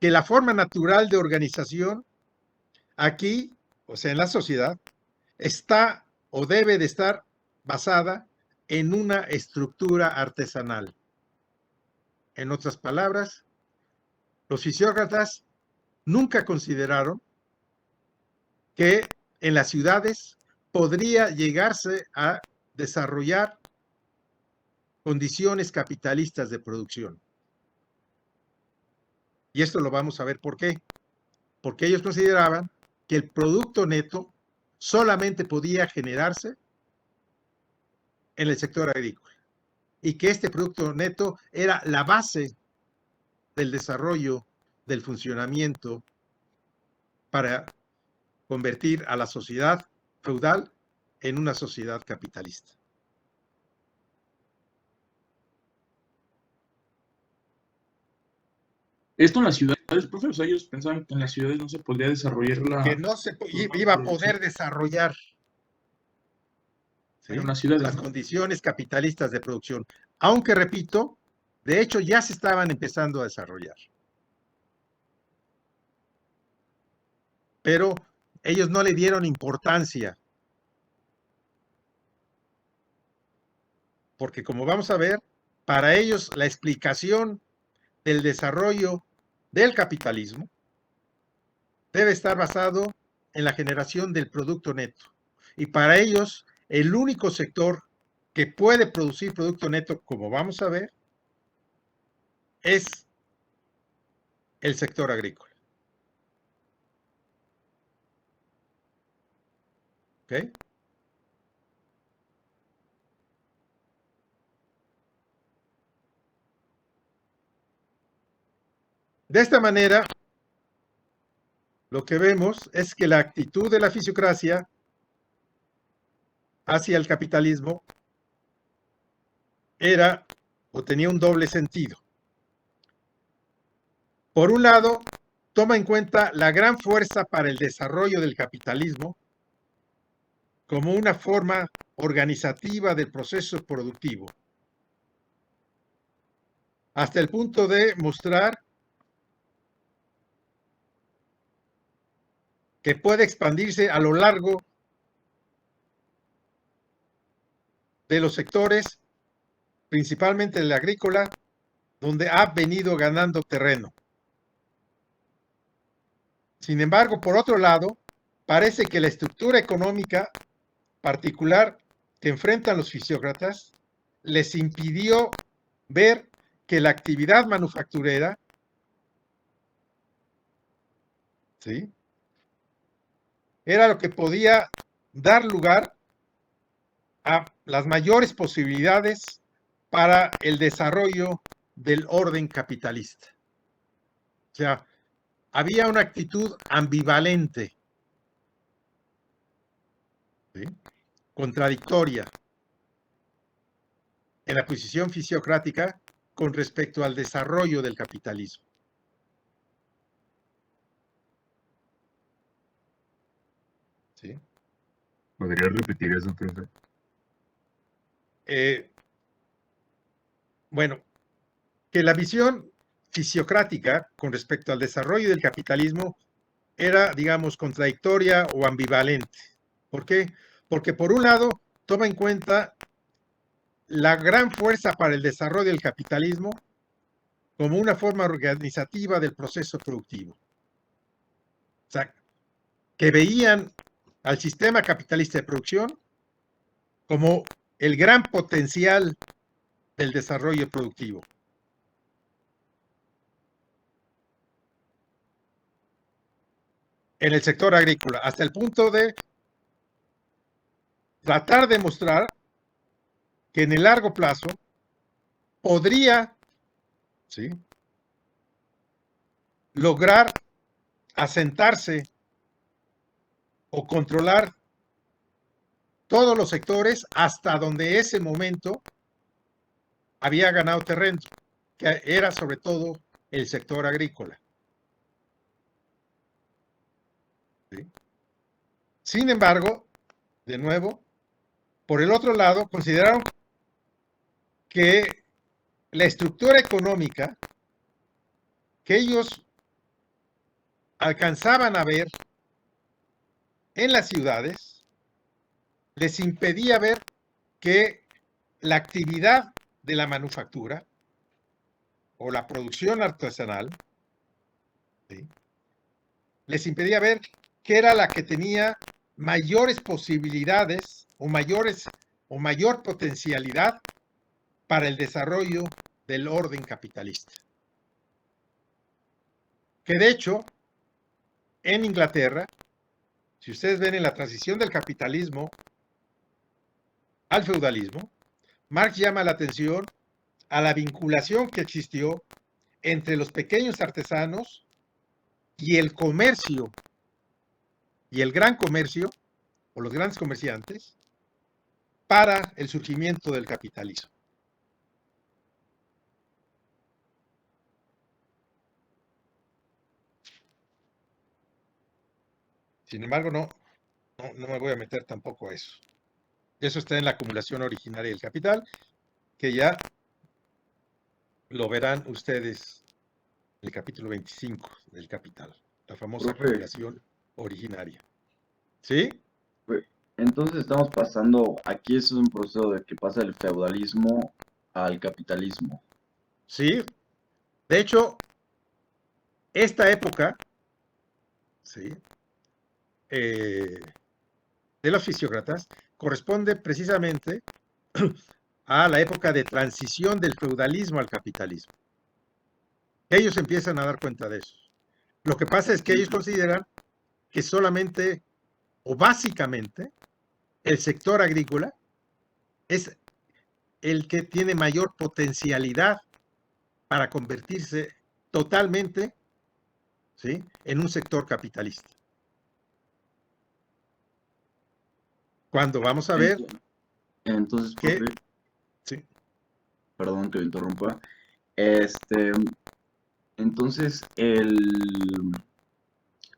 que la forma natural de organización aquí, o sea, en la sociedad, está o debe de estar basada en una estructura artesanal. En otras palabras, los fisiócratas nunca consideraron que en las ciudades podría llegarse a desarrollar condiciones capitalistas de producción. Y esto lo vamos a ver por qué. Porque ellos consideraban que el producto neto solamente podía generarse en el sector agrícola y que este producto neto era la base del desarrollo, del funcionamiento para convertir a la sociedad feudal en una sociedad capitalista. Esto en las ciudades, profe, o sea, ellos pensaban que en las ciudades no se podía desarrollar Que no se iba a poder desarrollar, ¿sí?, en las ciudades, las ¿no? condiciones capitalistas de producción. Aunque, repito, de hecho ya se estaban empezando a desarrollar. Pero ellos no le dieron importancia. Porque como vamos a ver, para ellos la explicación del desarrollo del capitalismo debe estar basado en la generación del producto neto. Y para ellos, el único sector que puede producir producto neto, como vamos a ver, es el sector agrícola. ¿Ok? De esta manera, lo que vemos es que la actitud de la fisiocracia hacia el capitalismo era o tenía un doble sentido. Por un lado, toma en cuenta la gran fuerza para el desarrollo del capitalismo como una forma organizativa del proceso productivo, hasta el punto de mostrar que puede expandirse a lo largo de los sectores, principalmente el agrícola, donde ha venido ganando terreno. Sin embargo, por otro lado, parece que la estructura económica particular que enfrentan los fisiócratas les impidió ver que la actividad manufacturera, ¿sí?, era lo que podía dar lugar a las mayores posibilidades para el desarrollo del orden capitalista. O sea, había una actitud ambivalente, ¿sí?, contradictoria en la posición fisiocrática con respecto al desarrollo del capitalismo. ¿Sí? ¿Podría repetir eso, profe? Bueno, que la visión fisiocrática con respecto al desarrollo del capitalismo era, digamos, contradictoria o ambivalente. ¿Por qué? Porque por un lado toma en cuenta la gran fuerza para el desarrollo del capitalismo como una forma organizativa del proceso productivo. O sea, que veían al sistema capitalista de producción como el gran potencial del desarrollo productivo. En el sector agrícola, hasta el punto de tratar de mostrar que en el largo plazo podría, ¿sí?, lograr asentarse o controlar todos los sectores hasta donde ese momento había ganado terreno, que era sobre todo el sector agrícola. ¿sí? Sin embargo, de nuevo, por el otro lado, consideraron que la estructura económica que ellos alcanzaban a ver en las ciudades les impedía ver que la actividad de la manufactura o la producción artesanal, ¿sí?, les impedía ver que era la que tenía mayores posibilidades o mayor potencialidad para el desarrollo del orden capitalista. Que de hecho, en Inglaterra, si ustedes ven en la transición del capitalismo al feudalismo, Marx llama la atención a la vinculación que existió entre los pequeños artesanos y el comercio, y el gran comercio, o los grandes comerciantes, para el surgimiento del capitalismo. Sin embargo, no me voy a meter tampoco a eso. Eso está en la acumulación originaria del capital, que ya lo verán ustedes en el capítulo 25 del Capital, la famosa acumulación originaria. ¿Sí? Entonces estamos pasando, aquí es un proceso de que pasa del feudalismo al capitalismo. Sí. De hecho, esta época, ¿sí?, de los fisiócratas corresponde precisamente a la época de transición del feudalismo al capitalismo. Ellos empiezan a dar cuenta de eso. Lo que pasa es que ellos consideran que solamente o básicamente el sector agrícola es el que tiene mayor potencialidad para convertirse totalmente, ¿sí?, en un sector capitalista. Cuando vamos a ver entonces, que, profe, sí, perdón que lo interrumpa, entonces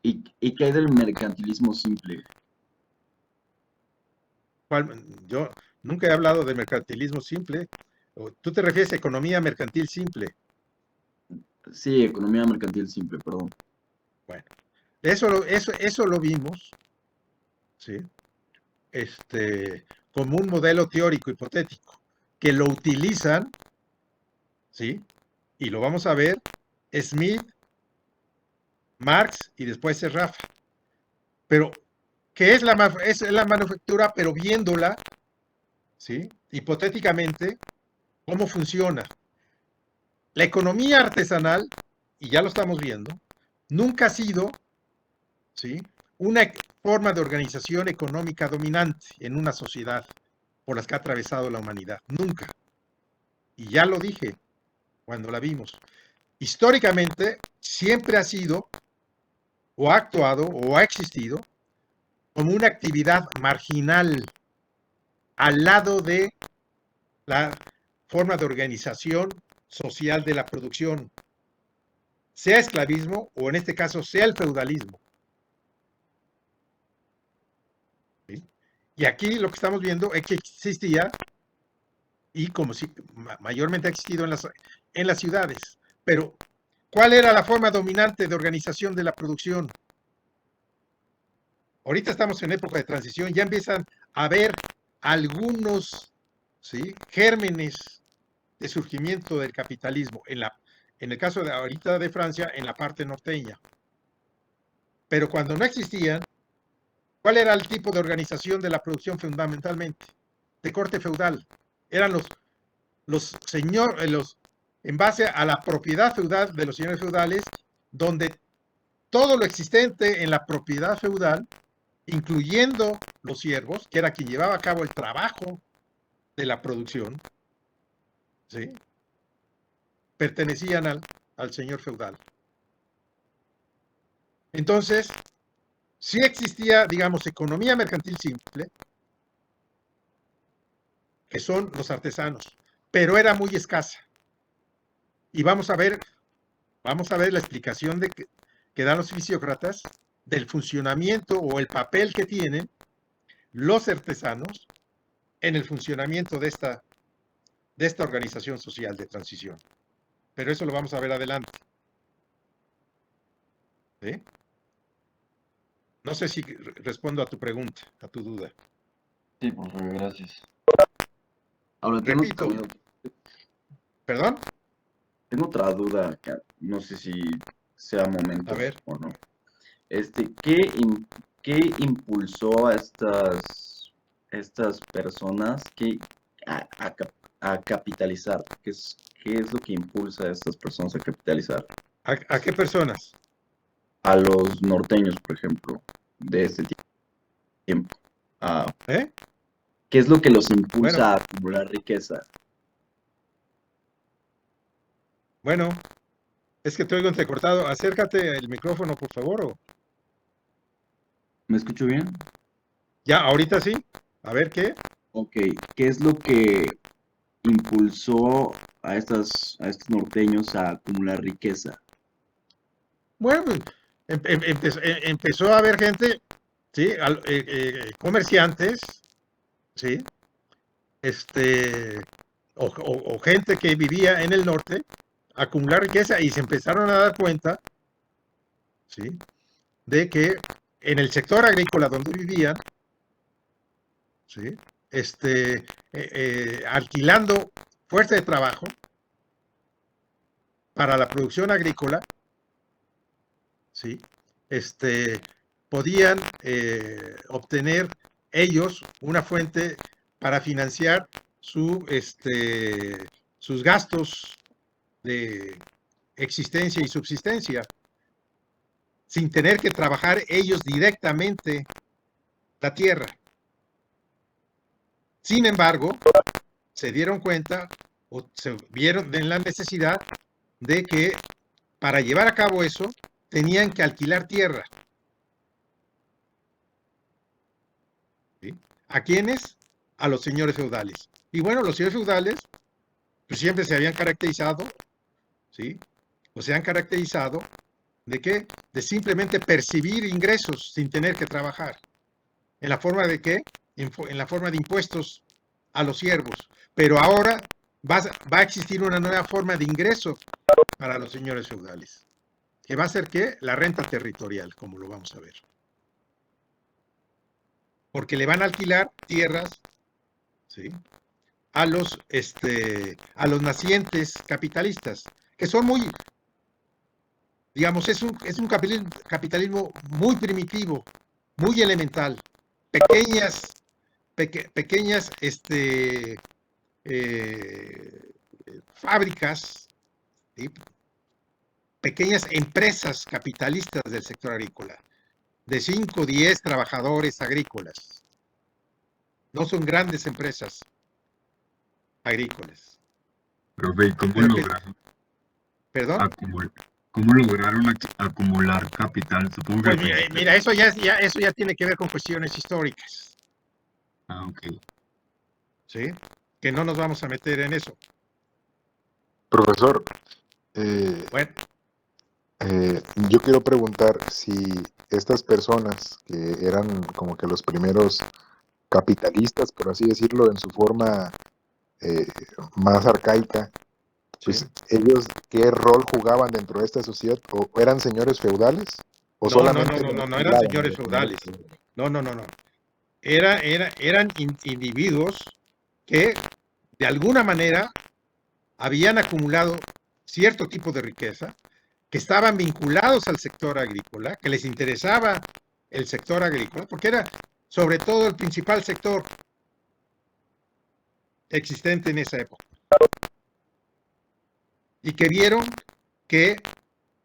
¿y qué hay del mercantilismo simple? yo nunca he hablado de mercantilismo simple. ¿Tú te refieres a economía mercantil simple? Sí, economía mercantil simple, perdón. Bueno, eso lo vimos, ¿sí?, como un modelo teórico hipotético, que lo utilizan, ¿sí?, y lo vamos a ver, Smith, Marx y después Rafa. Pero, ¿qué es la manufactura? Pero viéndola, ¿sí?, hipotéticamente, ¿cómo funciona? La economía artesanal, y ya lo estamos viendo, nunca ha sido, ¿sí?, una forma de organización económica dominante en una sociedad por las que ha atravesado la humanidad. Nunca. Y ya lo dije cuando la vimos. Históricamente, siempre ha sido, o ha actuado, o ha existido, como una actividad marginal al lado de la forma de organización social de la producción, sea esclavismo o en este caso sea el feudalismo. ¿Sí? Y aquí lo que estamos viendo es que existía, y como si mayormente ha existido en las ciudades, pero ¿cuál era la forma dominante de organización de la producción? Ahorita estamos en época de transición, ya empiezan a haber algunos, ¿sí?, gérmenes de surgimiento del capitalismo, en el caso de ahorita de Francia, en la parte norteña. Pero cuando no existían, ¿cuál era el tipo de organización de la producción fundamentalmente? De corte feudal. Eran los señores, en base a la propiedad feudal de los señores feudales, donde todo lo existente en la propiedad feudal, incluyendo los siervos, que era quien llevaba a cabo el trabajo de la producción, ¿sí?, pertenecían al señor feudal. Entonces, sí existía, digamos, economía mercantil simple, que son los artesanos, pero era muy escasa. Y vamos a ver la explicación que dan los fisiócratas del funcionamiento o el papel que tienen los artesanos en el funcionamiento de esta organización social de transición. Pero eso lo vamos a ver adelante. ¿Sí? No sé si respondo a tu pregunta, a tu duda. Sí, por favor, gracias. Ahora, Repito. ¿Perdón? Tengo otra duda, que no sé si sea momento A ver. o no. ¿Qué impulsó a estas personas a capitalizar? ¿Qué es lo que impulsa a estas personas a capitalizar? ¿A qué personas? A los norteños, por ejemplo, de este tiempo. ¿Qué es lo que los impulsa a acumular riqueza? Bueno, es que te oigo entrecortado. Acércate al micrófono, por favor. ¿Me escucho bien? Ya, ahorita sí. A ver, ¿qué? Ok, ¿qué es lo que impulsó a estos norteños a acumular riqueza? Bueno, empezó a haber gente, ¿sí? Comerciantes, ¿sí? O gente que vivía en el norte, acumular riqueza y se empezaron a dar cuenta, ¿sí? De que en el sector agrícola donde vivían, ¿sí? Alquilando fuerza de trabajo para la producción agrícola, ¿sí? Podían obtener ellos una fuente para financiar sus gastos de existencia y subsistencia, sin tener que trabajar ellos directamente la tierra. Sin embargo, se dieron cuenta o se vieron en la necesidad de que para llevar a cabo eso tenían que alquilar tierra. ¿Sí? ¿A quiénes? A los señores feudales. Y bueno, los señores feudales pues siempre se habían caracterizado, ¿sí? O se han caracterizado ¿de qué? De simplemente percibir ingresos sin tener que trabajar. ¿En la forma de qué? En la forma de impuestos a los siervos. Pero ahora va a existir una nueva forma de ingreso para los señores feudales. ¿Que va a ser qué? La renta territorial, como lo vamos a ver. Porque le van a alquilar tierras, ¿sí? a los nacientes capitalistas, que son muy, digamos, es un capitalismo muy primitivo, muy elemental, pequeñas fábricas, ¿sí? Pequeñas empresas capitalistas del sector agrícola, de 5 o 10 trabajadores agrícolas. No son grandes empresas agrícolas. Profe, ¿cómo lograron? ¿Perdón? ¿Cómo lograron acumular capital? Supongo que pues mira, eso ya tiene que ver con cuestiones históricas. Ah, ok. ¿Sí? Que no nos vamos a meter en eso. Profesor, bueno. Yo quiero preguntar si estas personas que eran como que los primeros capitalistas, por así decirlo, en su forma más arcaica, pues ellos, ¿qué rol jugaban dentro de esta sociedad? ¿O eran señores feudales? ¿O solamente no eran señores feudales. No. Eran individuos que de alguna manera habían acumulado cierto tipo de riqueza, que estaban vinculados al sector agrícola, que les interesaba el sector agrícola, porque era sobre todo el principal sector existente en esa época. Y que vieron que,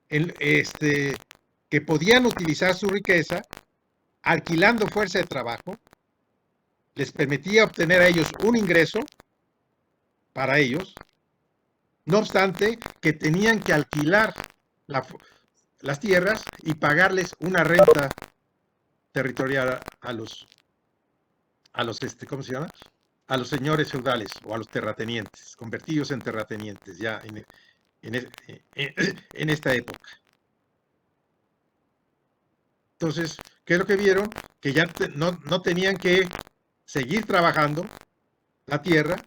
que podían utilizar su riqueza alquilando fuerza de trabajo, les permitía obtener a ellos un ingreso para ellos, no obstante que tenían que alquilar las tierras y pagarles una renta territorial a los ¿cómo se llama? A los señores feudales o a los terratenientes, convertidos en terratenientes ya en esta época. Entonces, ¿qué es lo que vieron? Que ya no tenían que seguir trabajando la tierra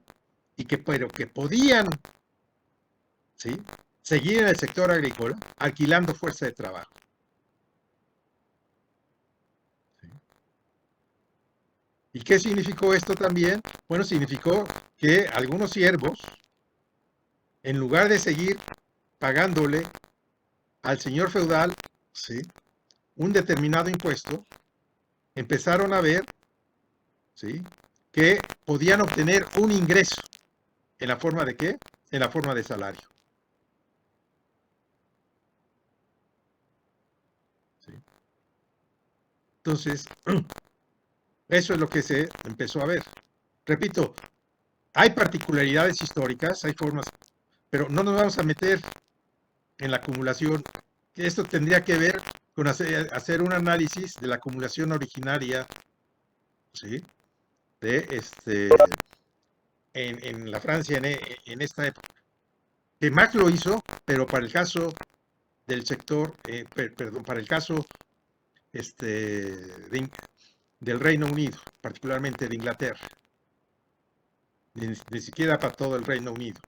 pero que podían, ¿sí?, seguir en el sector agrícola alquilando fuerza de trabajo. ¿Sí? ¿Y qué significó esto también? Bueno, significó que algunos siervos, en lugar de seguir pagándole al señor feudal, ¿sí?, un determinado impuesto, empezaron a ver, ¿sí?, que podían obtener un ingreso. ¿En la forma de qué? En la forma de salario. ¿Sí? Entonces, eso es lo que se empezó a ver. Repito, hay particularidades históricas, hay formas, pero no nos vamos a meter en la acumulación. Esto tendría que ver con hacer un análisis de la acumulación originaria, ¿sí?, en la Francia en esta época. Que Marx lo hizo, pero para el caso del sector, perdón, para el caso del Reino Unido, particularmente de Inglaterra. Ni siquiera para todo el Reino Unido.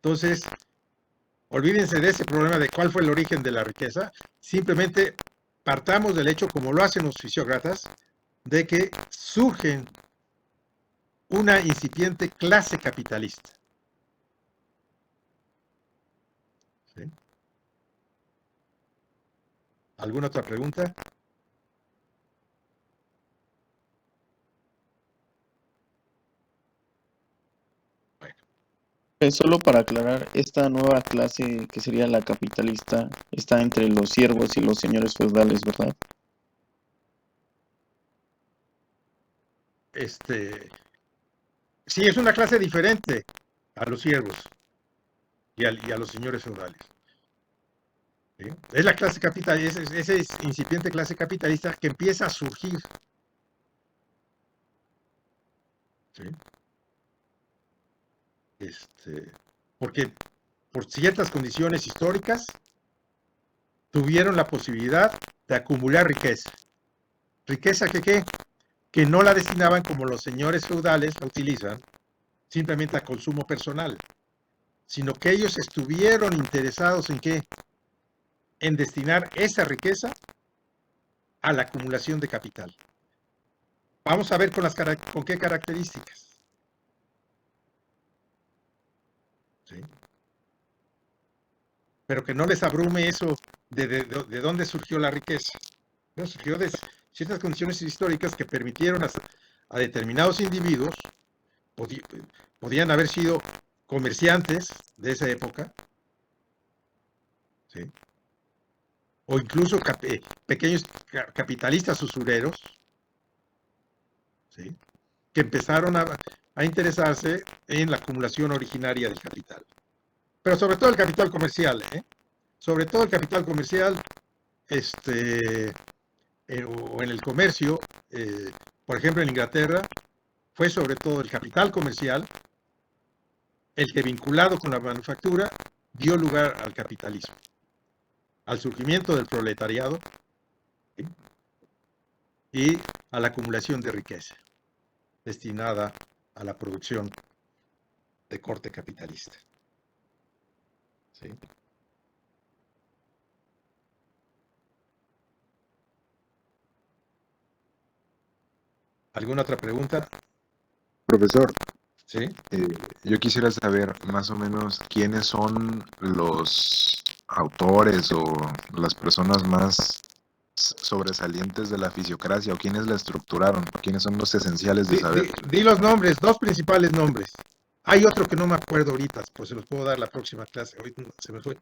Entonces, olvídense de ese problema de cuál fue el origen de la riqueza. Simplemente partamos del hecho, como lo hacen los fisiócratas, de que surgen una incipiente clase capitalista. ¿Sí? ¿Alguna otra pregunta? Solo para aclarar, esta nueva clase que sería la capitalista está entre los siervos y los señores feudales, ¿verdad? Sí, es una clase diferente a los siervos y a los señores feudales. ¿Sí? Es la clase capitalista, esa incipiente clase capitalista que empieza a surgir. ¿Sí? Porque por ciertas condiciones históricas tuvieron la posibilidad de acumular riqueza. ¿Riqueza que qué? Que no la destinaban como los señores feudales la utilizan, simplemente a consumo personal, sino que ellos estuvieron interesados en qué? En destinar esa riqueza a la acumulación de capital. Vamos a ver con qué características. ¿Sí? Pero que no les abrume eso de dónde surgió la riqueza. No, surgió de ciertas condiciones históricas que permitieron a determinados individuos, podían haber sido comerciantes de esa época, ¿sí?, o incluso pequeños capitalistas usureros, ¿sí?, que empezaron a interesarse en la acumulación originaria del capital. Pero sobre todo el capital comercial, sobre todo el capital comercial, o en el comercio, por ejemplo en Inglaterra, fue sobre todo el capital comercial el que, vinculado con la manufactura, dio lugar al capitalismo, al surgimiento del proletariado, ¿sí?, y a la acumulación de riqueza destinada a la producción de corte capitalista. ¿Sí? ¿Alguna otra pregunta? Profesor, ¿Sí? Yo quisiera saber más o menos quiénes son los autores o las personas más sobresalientes de la fisiocracia, o quiénes la estructuraron, o quiénes son los esenciales de saber. Di los nombres, dos principales nombres. Hay otro que no me acuerdo ahorita, pues se los puedo dar la próxima clase, ahorita se me fue.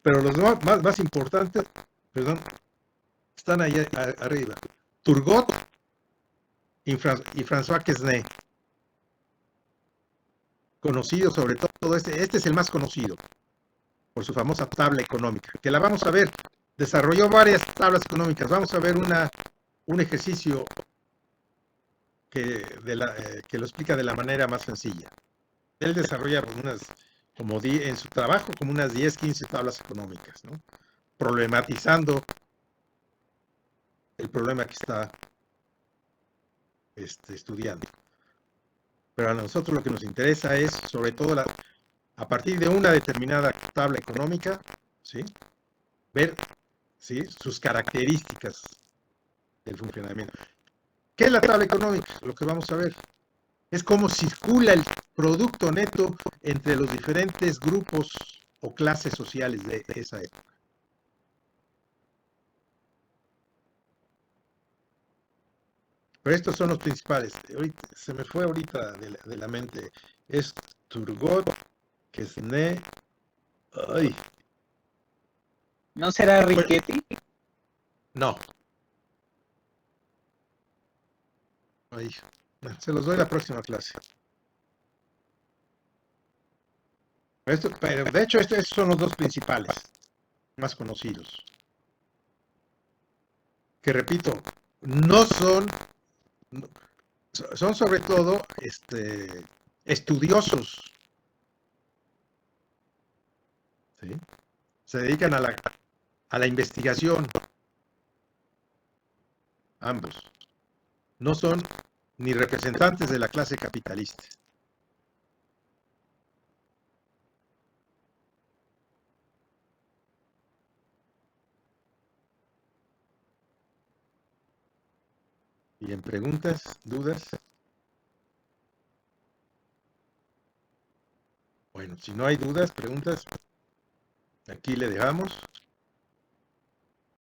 Pero los más importantes, perdón, están ahí arriba. Turgot y François Quesnay. Conocido sobre todo, este es el más conocido, por su famosa tabla económica, que la vamos a ver. Desarrolló varias tablas económicas. Vamos a ver un ejercicio que lo explica de la manera más sencilla. Él desarrolla en su trabajo como unas 10, 15 tablas económicas, ¿no? problematizando el problema que está estudiando. Pero a nosotros lo que nos interesa es, sobre todo, a partir de una determinada tabla económica, ¿sí?, ver, ¿sí?, sus características del funcionamiento. ¿Qué es la tabla económica? Lo que vamos a ver es cómo circula el producto neto entre los diferentes grupos o clases sociales de esa época. Pero estos son los principales. Se me fue ahorita de la mente. Es Turgot, Quesnay. Ay. ¿No será Riquetti? No. Ay, se los doy la próxima clase. Pero de hecho, estos son los dos principales, más conocidos. Que repito, no son sobre todo estudiosos. ¿Sí? Se dedican a la investigación. Ambos. No son ni representantes de la clase capitalista. ¿Y en preguntas, dudas? Bueno, si no hay dudas, preguntas, aquí le dejamos.